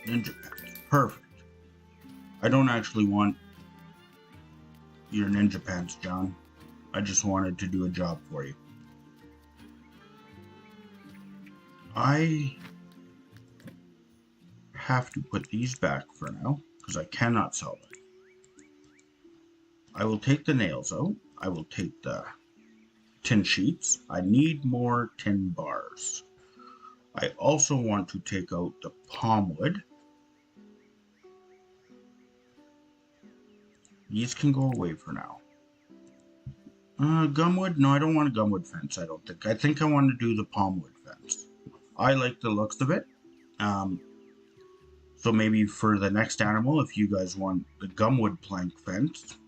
Ninja pants. Perfect. I don't actually want your ninja pants, John. I just wanted to do a job for you. I have to put these back for now because I cannot sell them. I will take the nails out. I will take the tin sheets. I need more tin bars. I also want to take out the palm wood. These can go away for now. Gumwood? No, I don't want a gumwood fence, I don't think. I think I want to do the palm wood fence. I like the looks of it. So maybe for the next animal, if you guys want the gumwood plank fence,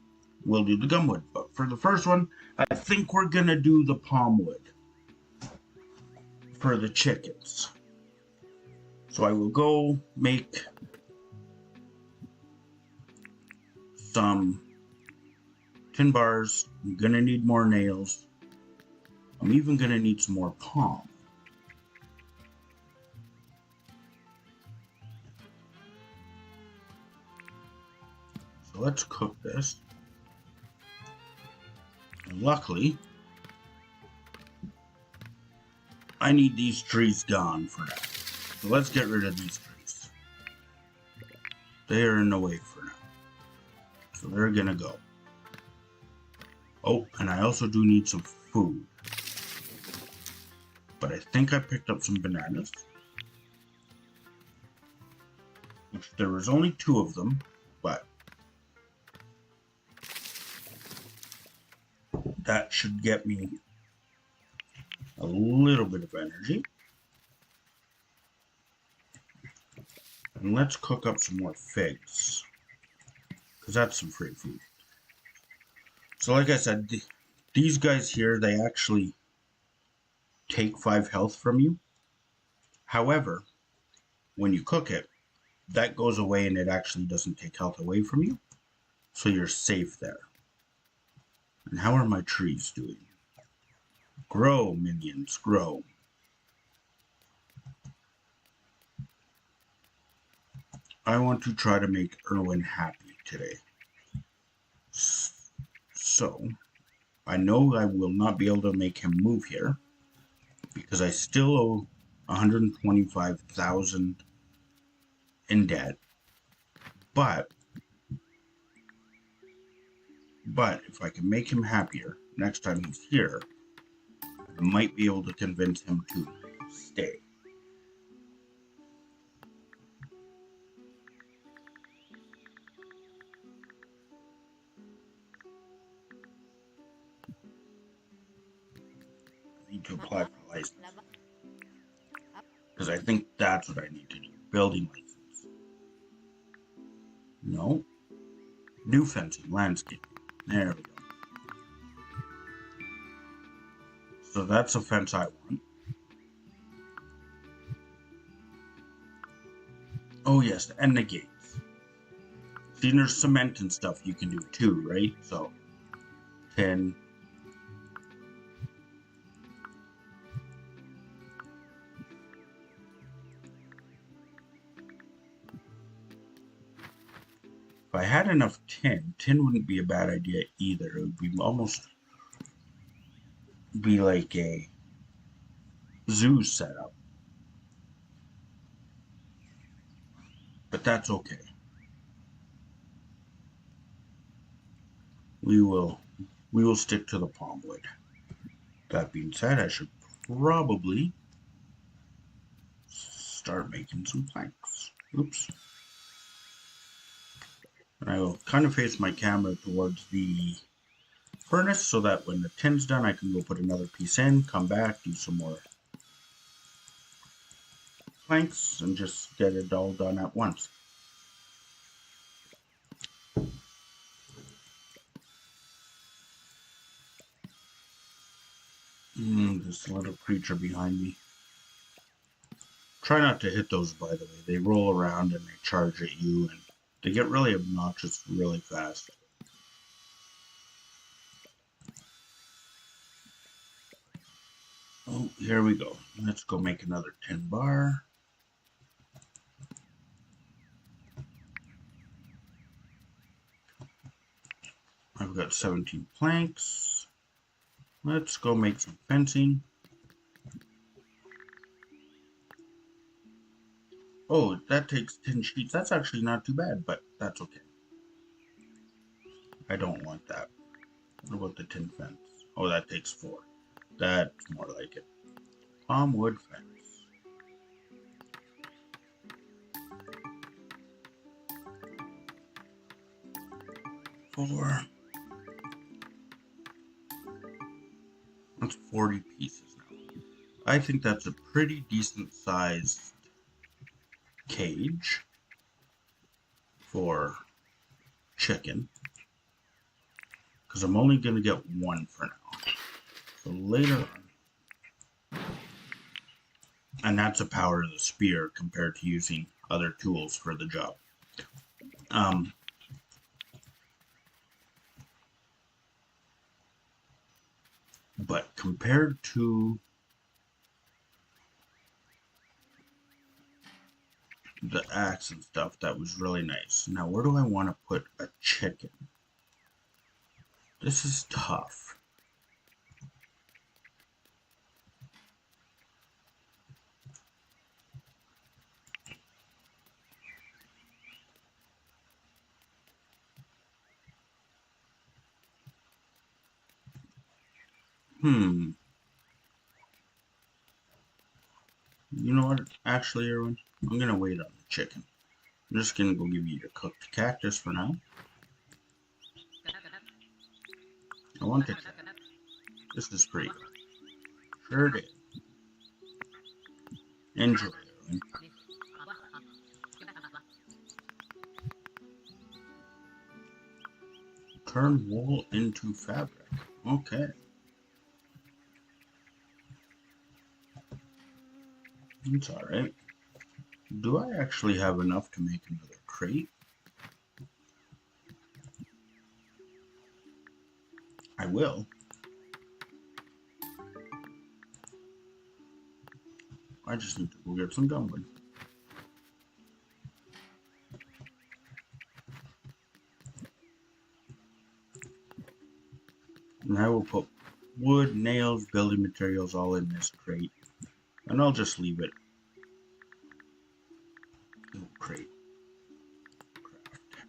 we'll do the gumwood. But for the first one, I think we're going to do the palm wood for the chickens. So I will go make some tin bars. I'm gonna need more nails. I'm even gonna need some more palm. So let's cook this. And luckily, I need these trees gone for now. So let's get rid of these trees. They are in the way for now. So they're gonna go. Oh, and I also do need some food. But I think I picked up some bananas. Which there was only 2 of them, but that should get me a little bit of energy. And let's cook up some more figs, because that's some free food. So like I said, these guys here, they actually take 5 health from you. However, when you cook it, that goes away and it actually doesn't take health away from you. So you're safe there. And how are my trees doing? Grow, minions, grow. I want to try to make Erwin happy today. So, I know I will not be able to make him move here because I still owe 125,000 in debt. But if I can make him happier next time he's here, I might be able to convince him to stay. I need to apply for a license. Because I think that's what I need to do. Building license. No. New fencing, landscape. There we go. So that's a fence I want. Oh yes, and the gates. See, there's cement and stuff you can do too, right? So, 10. If I had enough tin wouldn't be a bad idea either. It would be almost be like a zoo setup. But that's okay. We will stick to the palm wood. That being said, I should probably start making some planks. Oops. And I will kind of face my camera towards the furnace so that when the tin's done, I can go put another piece in, come back, do some more planks, and just get it all done at once. This little creature behind me. Try not to hit those, by the way. They roll around and they charge at you, and they get really obnoxious really fast. Oh, here we go. Let's go make another tin bar. I've got 17 planks. Let's go make some fencing. Oh, that takes 10 sheets. That's actually not too bad, but that's okay. I don't want that. What about the tin fence? Oh, that takes 4. That's more like it. Palm wood fence. 4. That's 40 pieces now. I think that's a pretty decent sized cage for chicken, because I'm only going to get 1 for now. So later on, and that's the power of the spear compared to using other tools for the job. But compared to the axe and stuff, that was really nice. Now, where do I want to put a chicken? This is tough. You know what? Actually, everyone, I'm going to wait on the chicken. I'm just going to go give you your cooked cactus for now. I want to try. This is pretty good. Sure did. Enjoy, everyone. Turn wool into fabric. Okay. It's alright. Do I actually have enough to make another crate? I will. I just need to go get some dumpling. And I will put wood, nails, building materials all in this crate. And I'll just leave it. Oh, crate. Craft.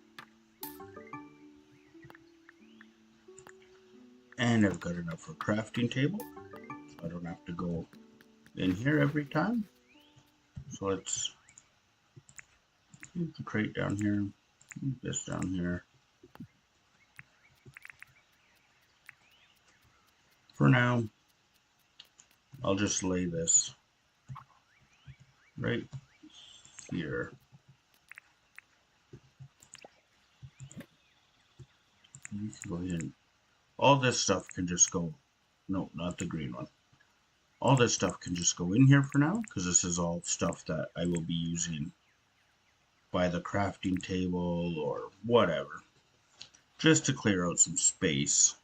And I've got enough for a crafting table. So I don't have to go in here every time. So let's keep the crate down here. Keep this down here. For now, I'll just lay this right here. You can go ahead and all this stuff can just go, no, not the green one. All this stuff can just go in here for now, because this is all stuff that I will be using by the crafting table or whatever, just to clear out some space.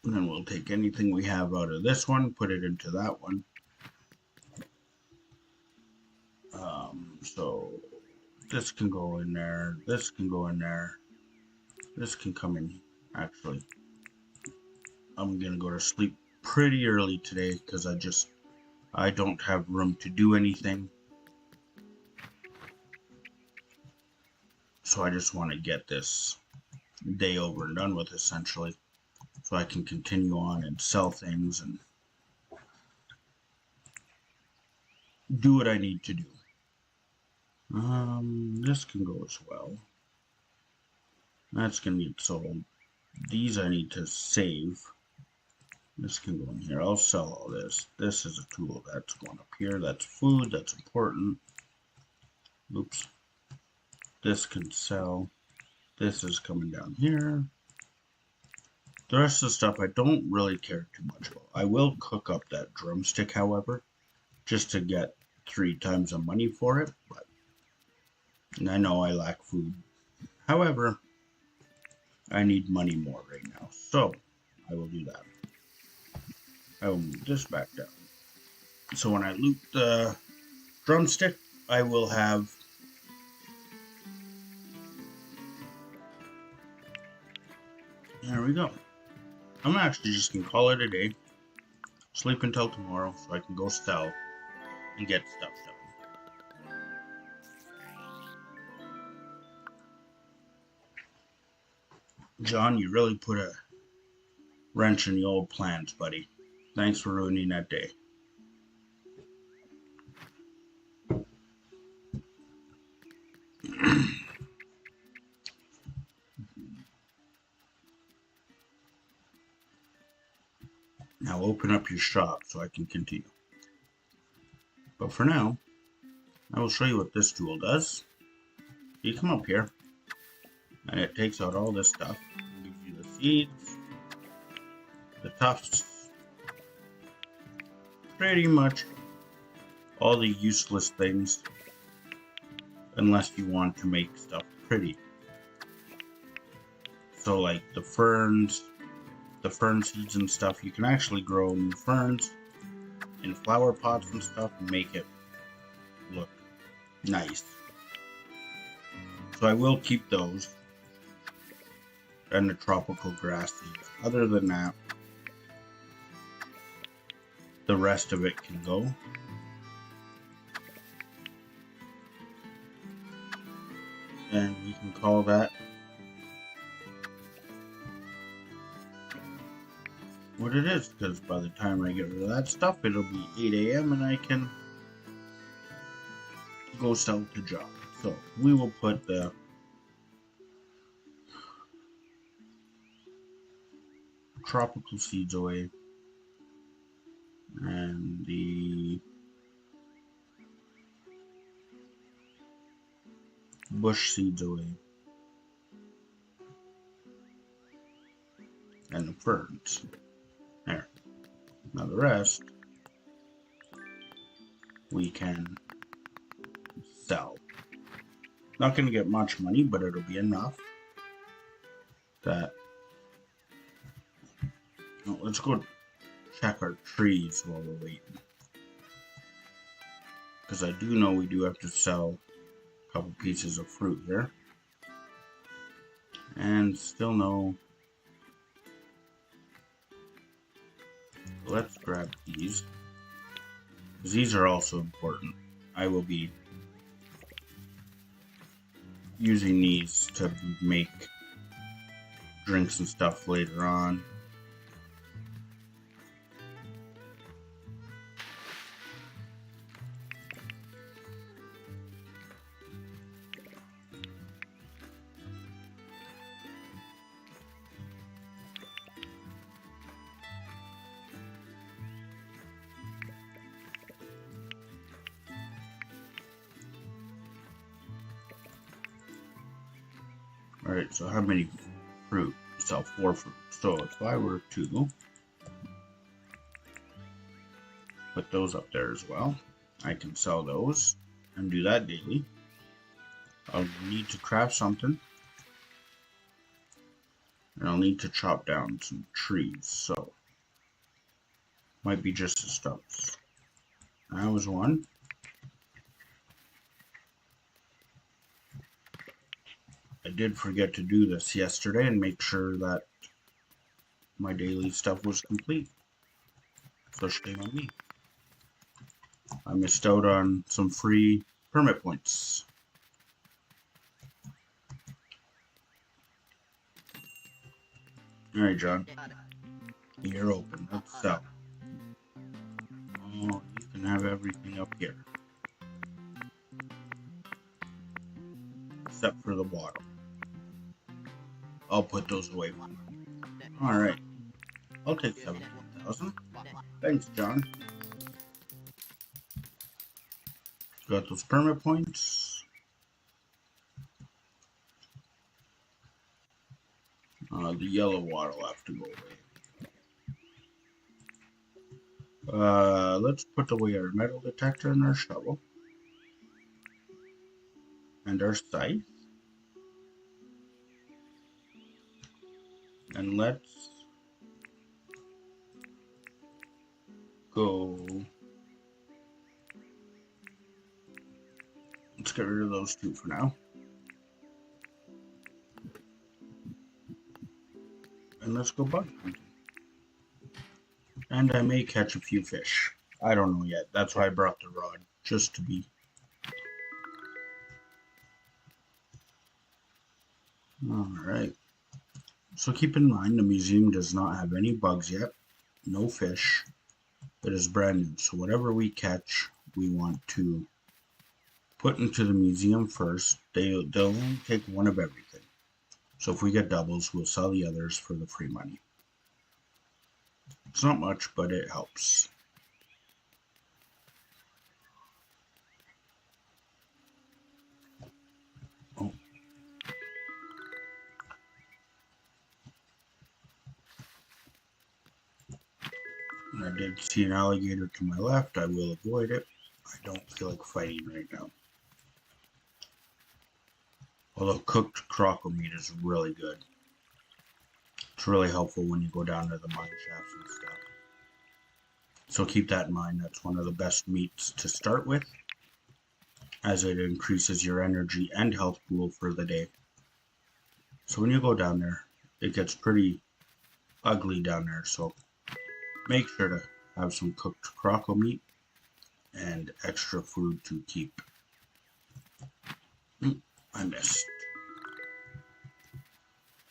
And then we'll take anything we have out of this one, put it into that one. So this can go in there, this can go in there, this can come in. Actually, I'm gonna go to sleep pretty early today because I don't have room to do anything. So I just want to get this day over and done with, essentially, so I can continue on and sell things and do what I need to do. This can go as well. That's gonna get sold. These I need to save. This can go in here. I'll sell all this. This is a tool. That's going up here. That's food. That's important. Oops. This can sell. This is coming down here. The rest of the stuff I don't really care too much about. I will cook up that drumstick, however, just to get 3 times the money for it. But and I know I lack food. However, I need money more right now. So I will do that. I will move this back down. So when I loot the drumstick, I will have there we go. I'm actually just gonna call it a day. Sleep until tomorrow so I can go sell and get stuff done. John, you really put a wrench in the old plans, buddy. Thanks for ruining that day. Now open up your shop so I can continue. But for now, I will show you what this tool does. You come up here, and it takes out all this stuff. It gives you the seeds, the tufts, pretty much all the useless things, unless you want to make stuff pretty. So like the fern seeds and stuff, you can actually grow new ferns in flower pots and stuff and make it look nice. So I will keep those and the tropical grass seeds. Other than that, the rest of it can go. And we can call that what it is, because by the time I get rid of that stuff, it'll be 8 a.m. and I can go sell to John. So we will put the tropical seeds away and the bush seeds away and the ferns. There. Now the rest we can sell. Not going to get much money, but it'll be enough that. Oh, let's go check our trees while we're waiting, because I do know we do have to sell a couple pieces of fruit here, and still no. Let's grab these, because these are also important. I will be using these to make drinks and stuff later on. Alright, so how many fruit? Sell 4 fruit. So if I were to put those up there as well, I can sell those and do that daily. I'll need to craft something, and I'll need to chop down some trees, so might be just the stumps. That was one. I did forget to do this yesterday and make sure that my daily stuff was complete. So shame on me. I missed out on some free permit points. Alright, John. You're open. Let's sell. Oh, you can have everything up here. Except for the bottle. I'll put those away. Alright. I'll take 17,000. Thanks, John. Got those permit points. The yellow water will have to go away. Let's put away our metal detector and our shovel. And our scythe. And let's go. Let's get rid of those two for now. And let's go bug hunting. And I may catch a few fish. I don't know yet. That's why I brought the rod. Just to be. Alright. So keep in mind the museum does not have any bugs yet. No fish. It is brand new. So whatever we catch, we want to put into the museum first. They'll only take one of everything. So if we get doubles, we'll sell the others for the free money. It's not much, but it helps. Oh. I did see an alligator to my left. I will avoid it. I don't feel like fighting right now. Although cooked croco meat is really good. It's really helpful when you go down to the mine shafts and stuff. So keep that in mind. That's one of the best meats to start with, as it increases your energy and health pool for the day. So when you go down there, it gets pretty ugly down there. So make sure to have some cooked croco meat and extra food to keep. I missed.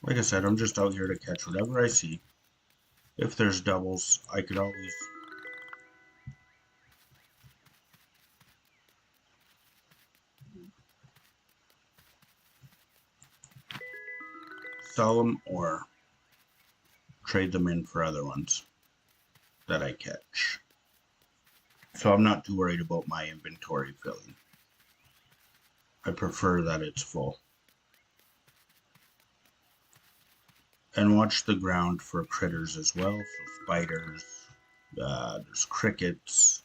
Like I said, I'm just out here to catch whatever I see. If there's doubles, I could always sell them or trade them in for other ones that I catch. So I'm not too worried about my inventory filling. I prefer that it's full. And watch the ground for critters as well. So spiders, there's crickets,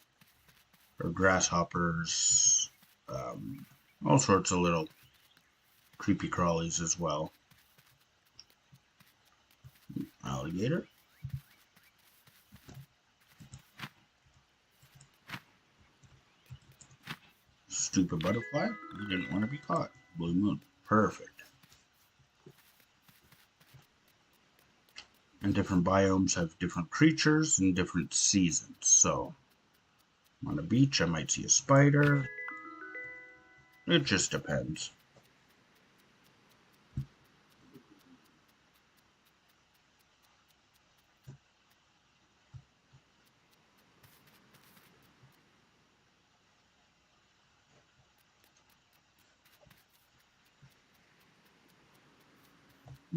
or grasshoppers, all sorts of little creepy crawlies as well. Alligator. Stupid butterfly. You didn't want to be caught. Blue moon. Perfect. And different biomes have different creatures and different seasons. So on a beach I might see a spider. It just depends.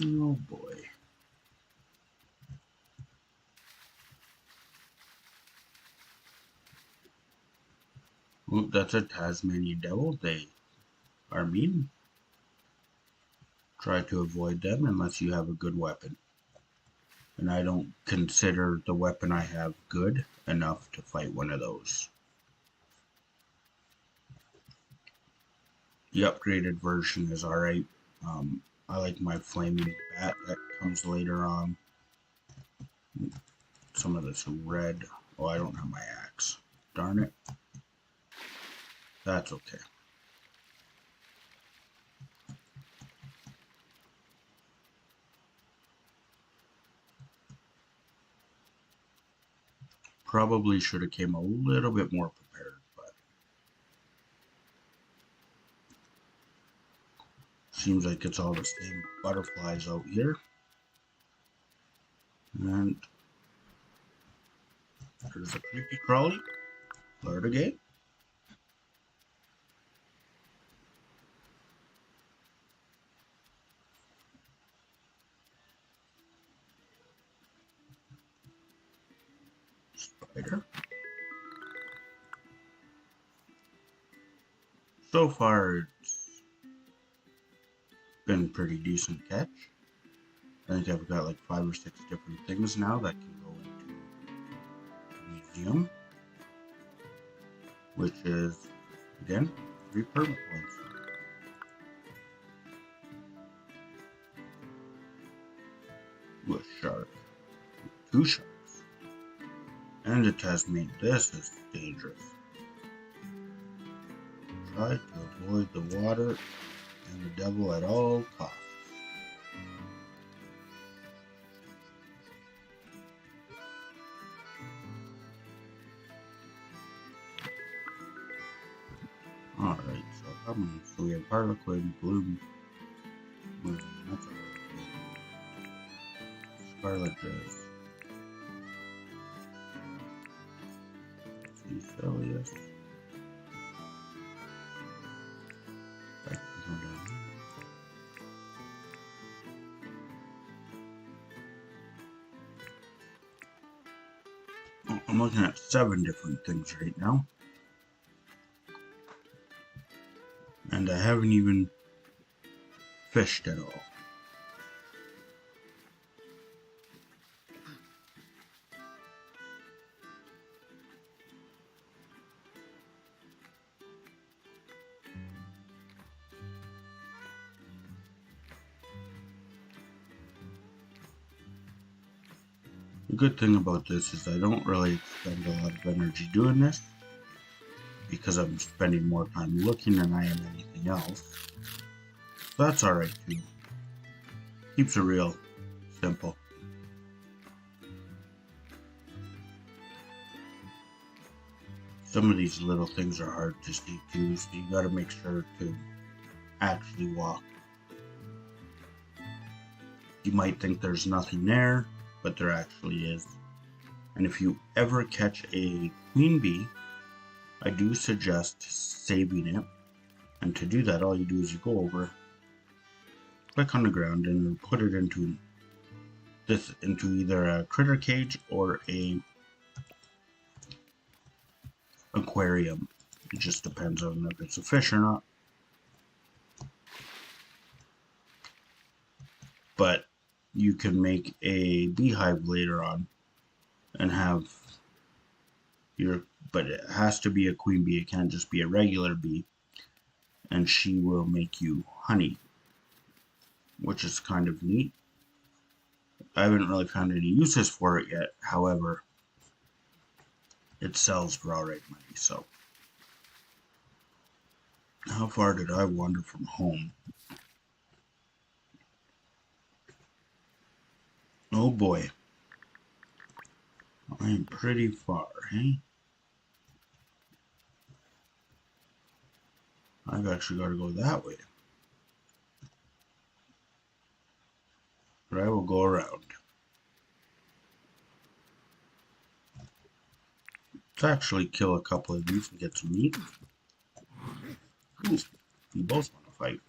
Oh boy. Well, that's a Tasmanian devil. They are mean. Try to avoid them unless you have a good weapon. And I don't consider the weapon I have good enough to fight one of those. The upgraded version is alright. I like my flaming bat that comes later on. Some of this red. Oh, I don't have my axe. Darn it. That's okay. Probably should have came a little bit more prepared, but seems like it's all the same butterflies out here. And there's a creepy crawly. Florida gate. Spider. So far, it's been pretty decent catch. I think I've got like 5 or 6 different things now that can go into the museum, which is, again, 3 permit points. With a shark. 2 sharks. And a Tasmanian. This is dangerous. Try to avoid the water and the devil at all costs. Alright, so we have Harlequin, Bloom, that's alright. Scarlet Dress. Cephalius. I'm looking at 7 different things right now. And I haven't even fished at all. The good thing about this is I don't really spend a lot of energy doing this because I'm spending more time looking than I am anything else. So that's alright too. Keeps it real simple. Some of these little things are hard to see too, so you gotta make sure to actually walk. You might think there's nothing there, but there actually is. And if you ever catch a queen bee, I do suggest saving it. And to do that, all you do is you go over, click on the ground, and put it into either a critter cage or a aquarium. It just depends on if it's a fish or not. But you can make a beehive later on and have but it has to be a queen bee. It can't just be a regular bee. And she will make you honey, which is kind of neat. I haven't really found any uses for it yet. However, it sells for alright money, so. How far did I wander from home? Oh boy. I am pretty far, hey? I've actually got to go that way. But I will go around. Let's actually kill a couple of these and get some meat. Ooh, you both want to fight.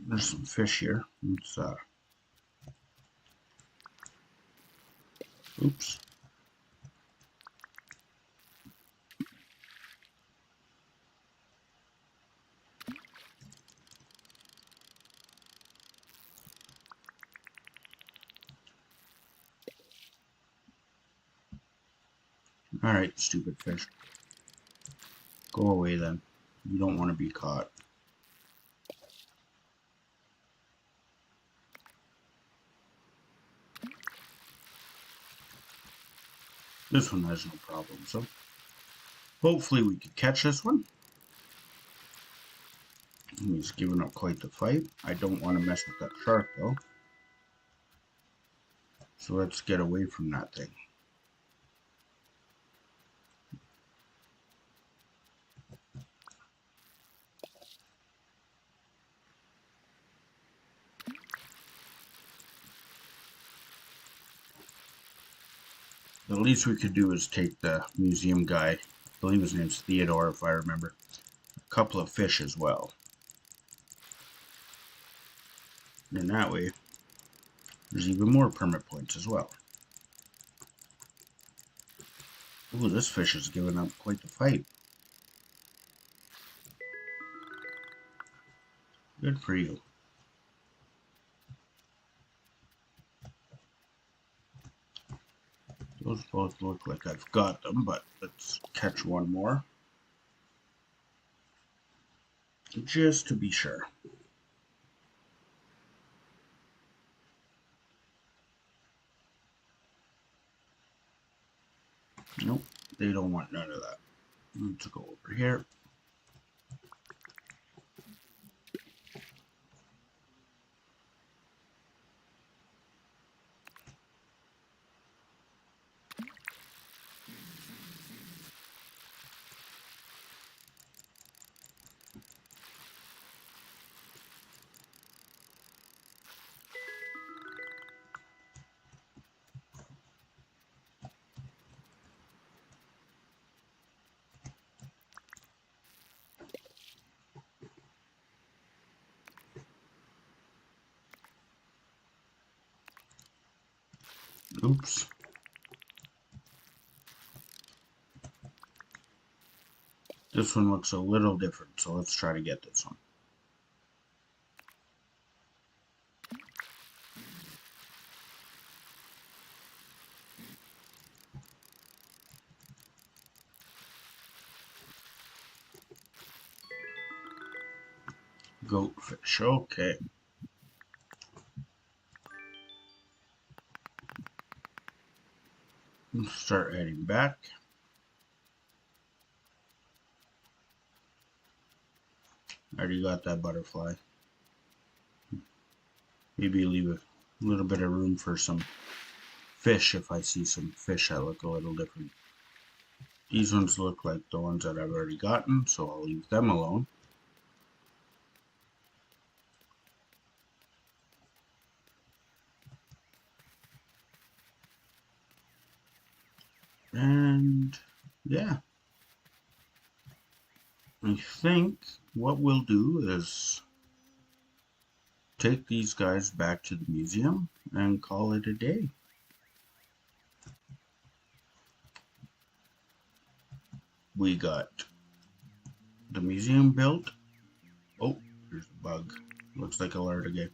There's some fish here. Let's, oops. Alright, stupid fish. Go away then. You don't want to be caught. This one has no problem, so hopefully we can catch this one. He's giving up quite the fight. I don't want to mess with that shark though. So let's get away from that thing. The least we could do is take the museum guy, I believe his name's Theodore if I remember, a couple of fish as well. And that way, there's even more permit points as well. Ooh, this fish is giving up quite the fight. Good for you. Those both look like I've got them, but let's catch one more. Just to be sure. Nope, they don't want none of that. Let's go over here. Oops. This one looks a little different, so let's try to get this one. Goatfish, okay. Let's start heading back. I already got that butterfly. Maybe leave a little bit of room for some fish if I see some fish that look a little different. These ones look like the ones that I've already gotten, so I'll leave them alone. And yeah, I think what we'll do is take these guys back to the museum and call it a day. We got the museum built. Oh, there's a bug. Looks like a lartigue.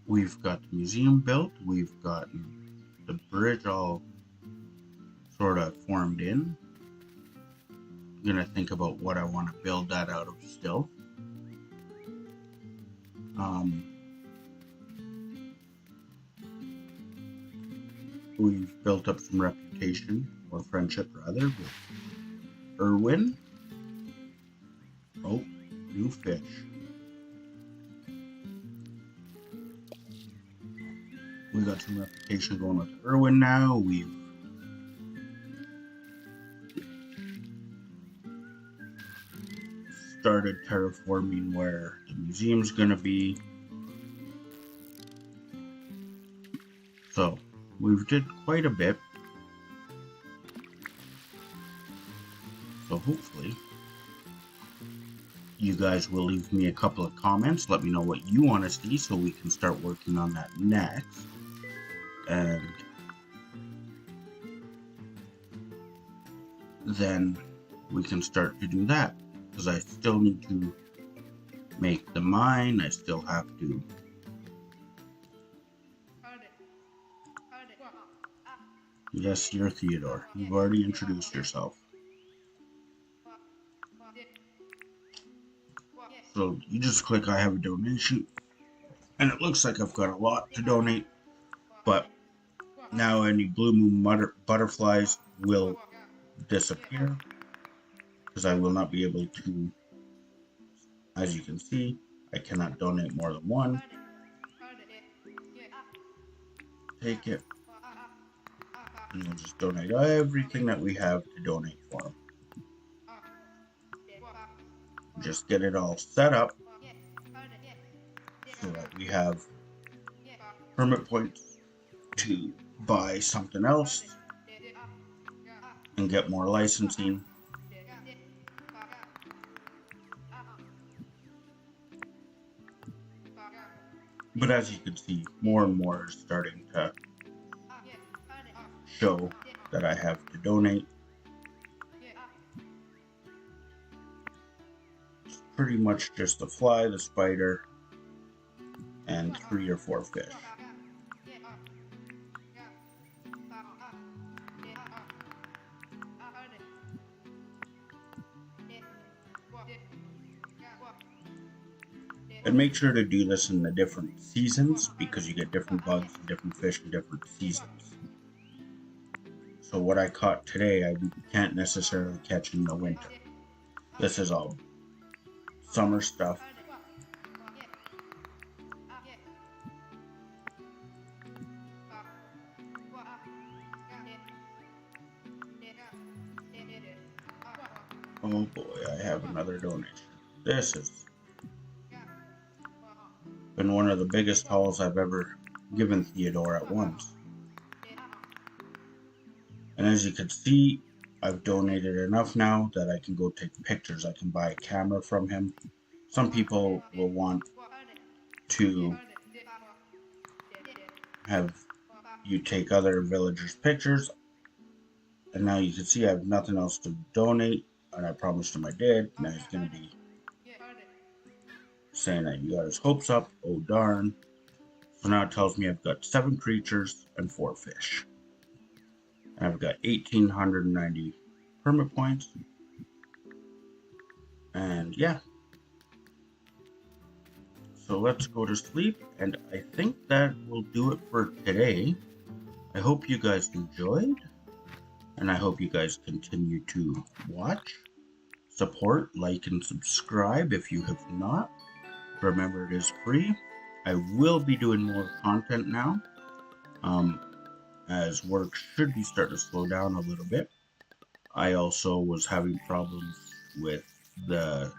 We've got the museum built. We've gotten the bridge all sort of formed in. I'm gonna think about what I want to build that out of still. We've built up some reputation, or friendship rather, with Irwin. Oh, new fish. We got some reputation going with Irwin now. We've started terraforming where the museum's gonna be. So we've did quite a bit. So hopefully you guys will leave me a couple of comments. Let me know what you want to see so we can start working on that next. And then we can start to do that. Because I still need to make the mine. I still have to Yes, you're Theodore. You've already introduced yourself. So you just click I have a donation. And it looks like I've got a lot to donate. But Now any blue moon butterflies will disappear because I will not be able to, as you can see, I cannot donate more than one. Take it, and we'll just donate everything that we have to donate for them. Just get it all set up so that we have permit points to buy something else and get more licensing. But as you can see, more and more is starting to show that I have to donate. It's pretty much just the fly, the spider, and 3 or 4 fish. And make sure to do this in the different seasons because you get different bugs and different fish in different seasons. So what I caught today, I can't necessarily catch in the winter. This is all summer stuff. Oh boy, I have another donation. This has been one of the biggest hauls I've ever given Theodore at once. And as you can see, I've donated enough now that I can go take pictures. I can buy a camera from him. Some people will want to have you take other villagers' pictures. And now you can see I have nothing else to donate. And I promised him I did. Now he's going to be saying that he got his hopes up. Oh darn. So now it tells me I've got 7 creatures and 4 fish. And I've got 1,890 permit points. And yeah. So let's go to sleep. And I think that will do it for today. I hope you guys enjoyed. And I hope you guys continue to watch, support, like, and subscribe if you have not. Remember, it is free. I will be doing more content now, as work should be starting to slow down a little bit. I also was having problems with the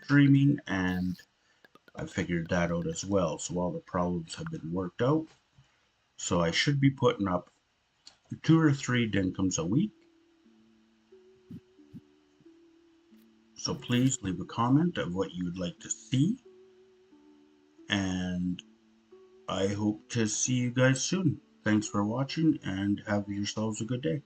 streaming, and I figured that out as well. So all the problems have been worked out. So I should be putting up 2 or 3 Dinkums a week. So please leave a comment of what you would like to see. And I hope to see you guys soon. Thanks for watching and have yourselves a good day.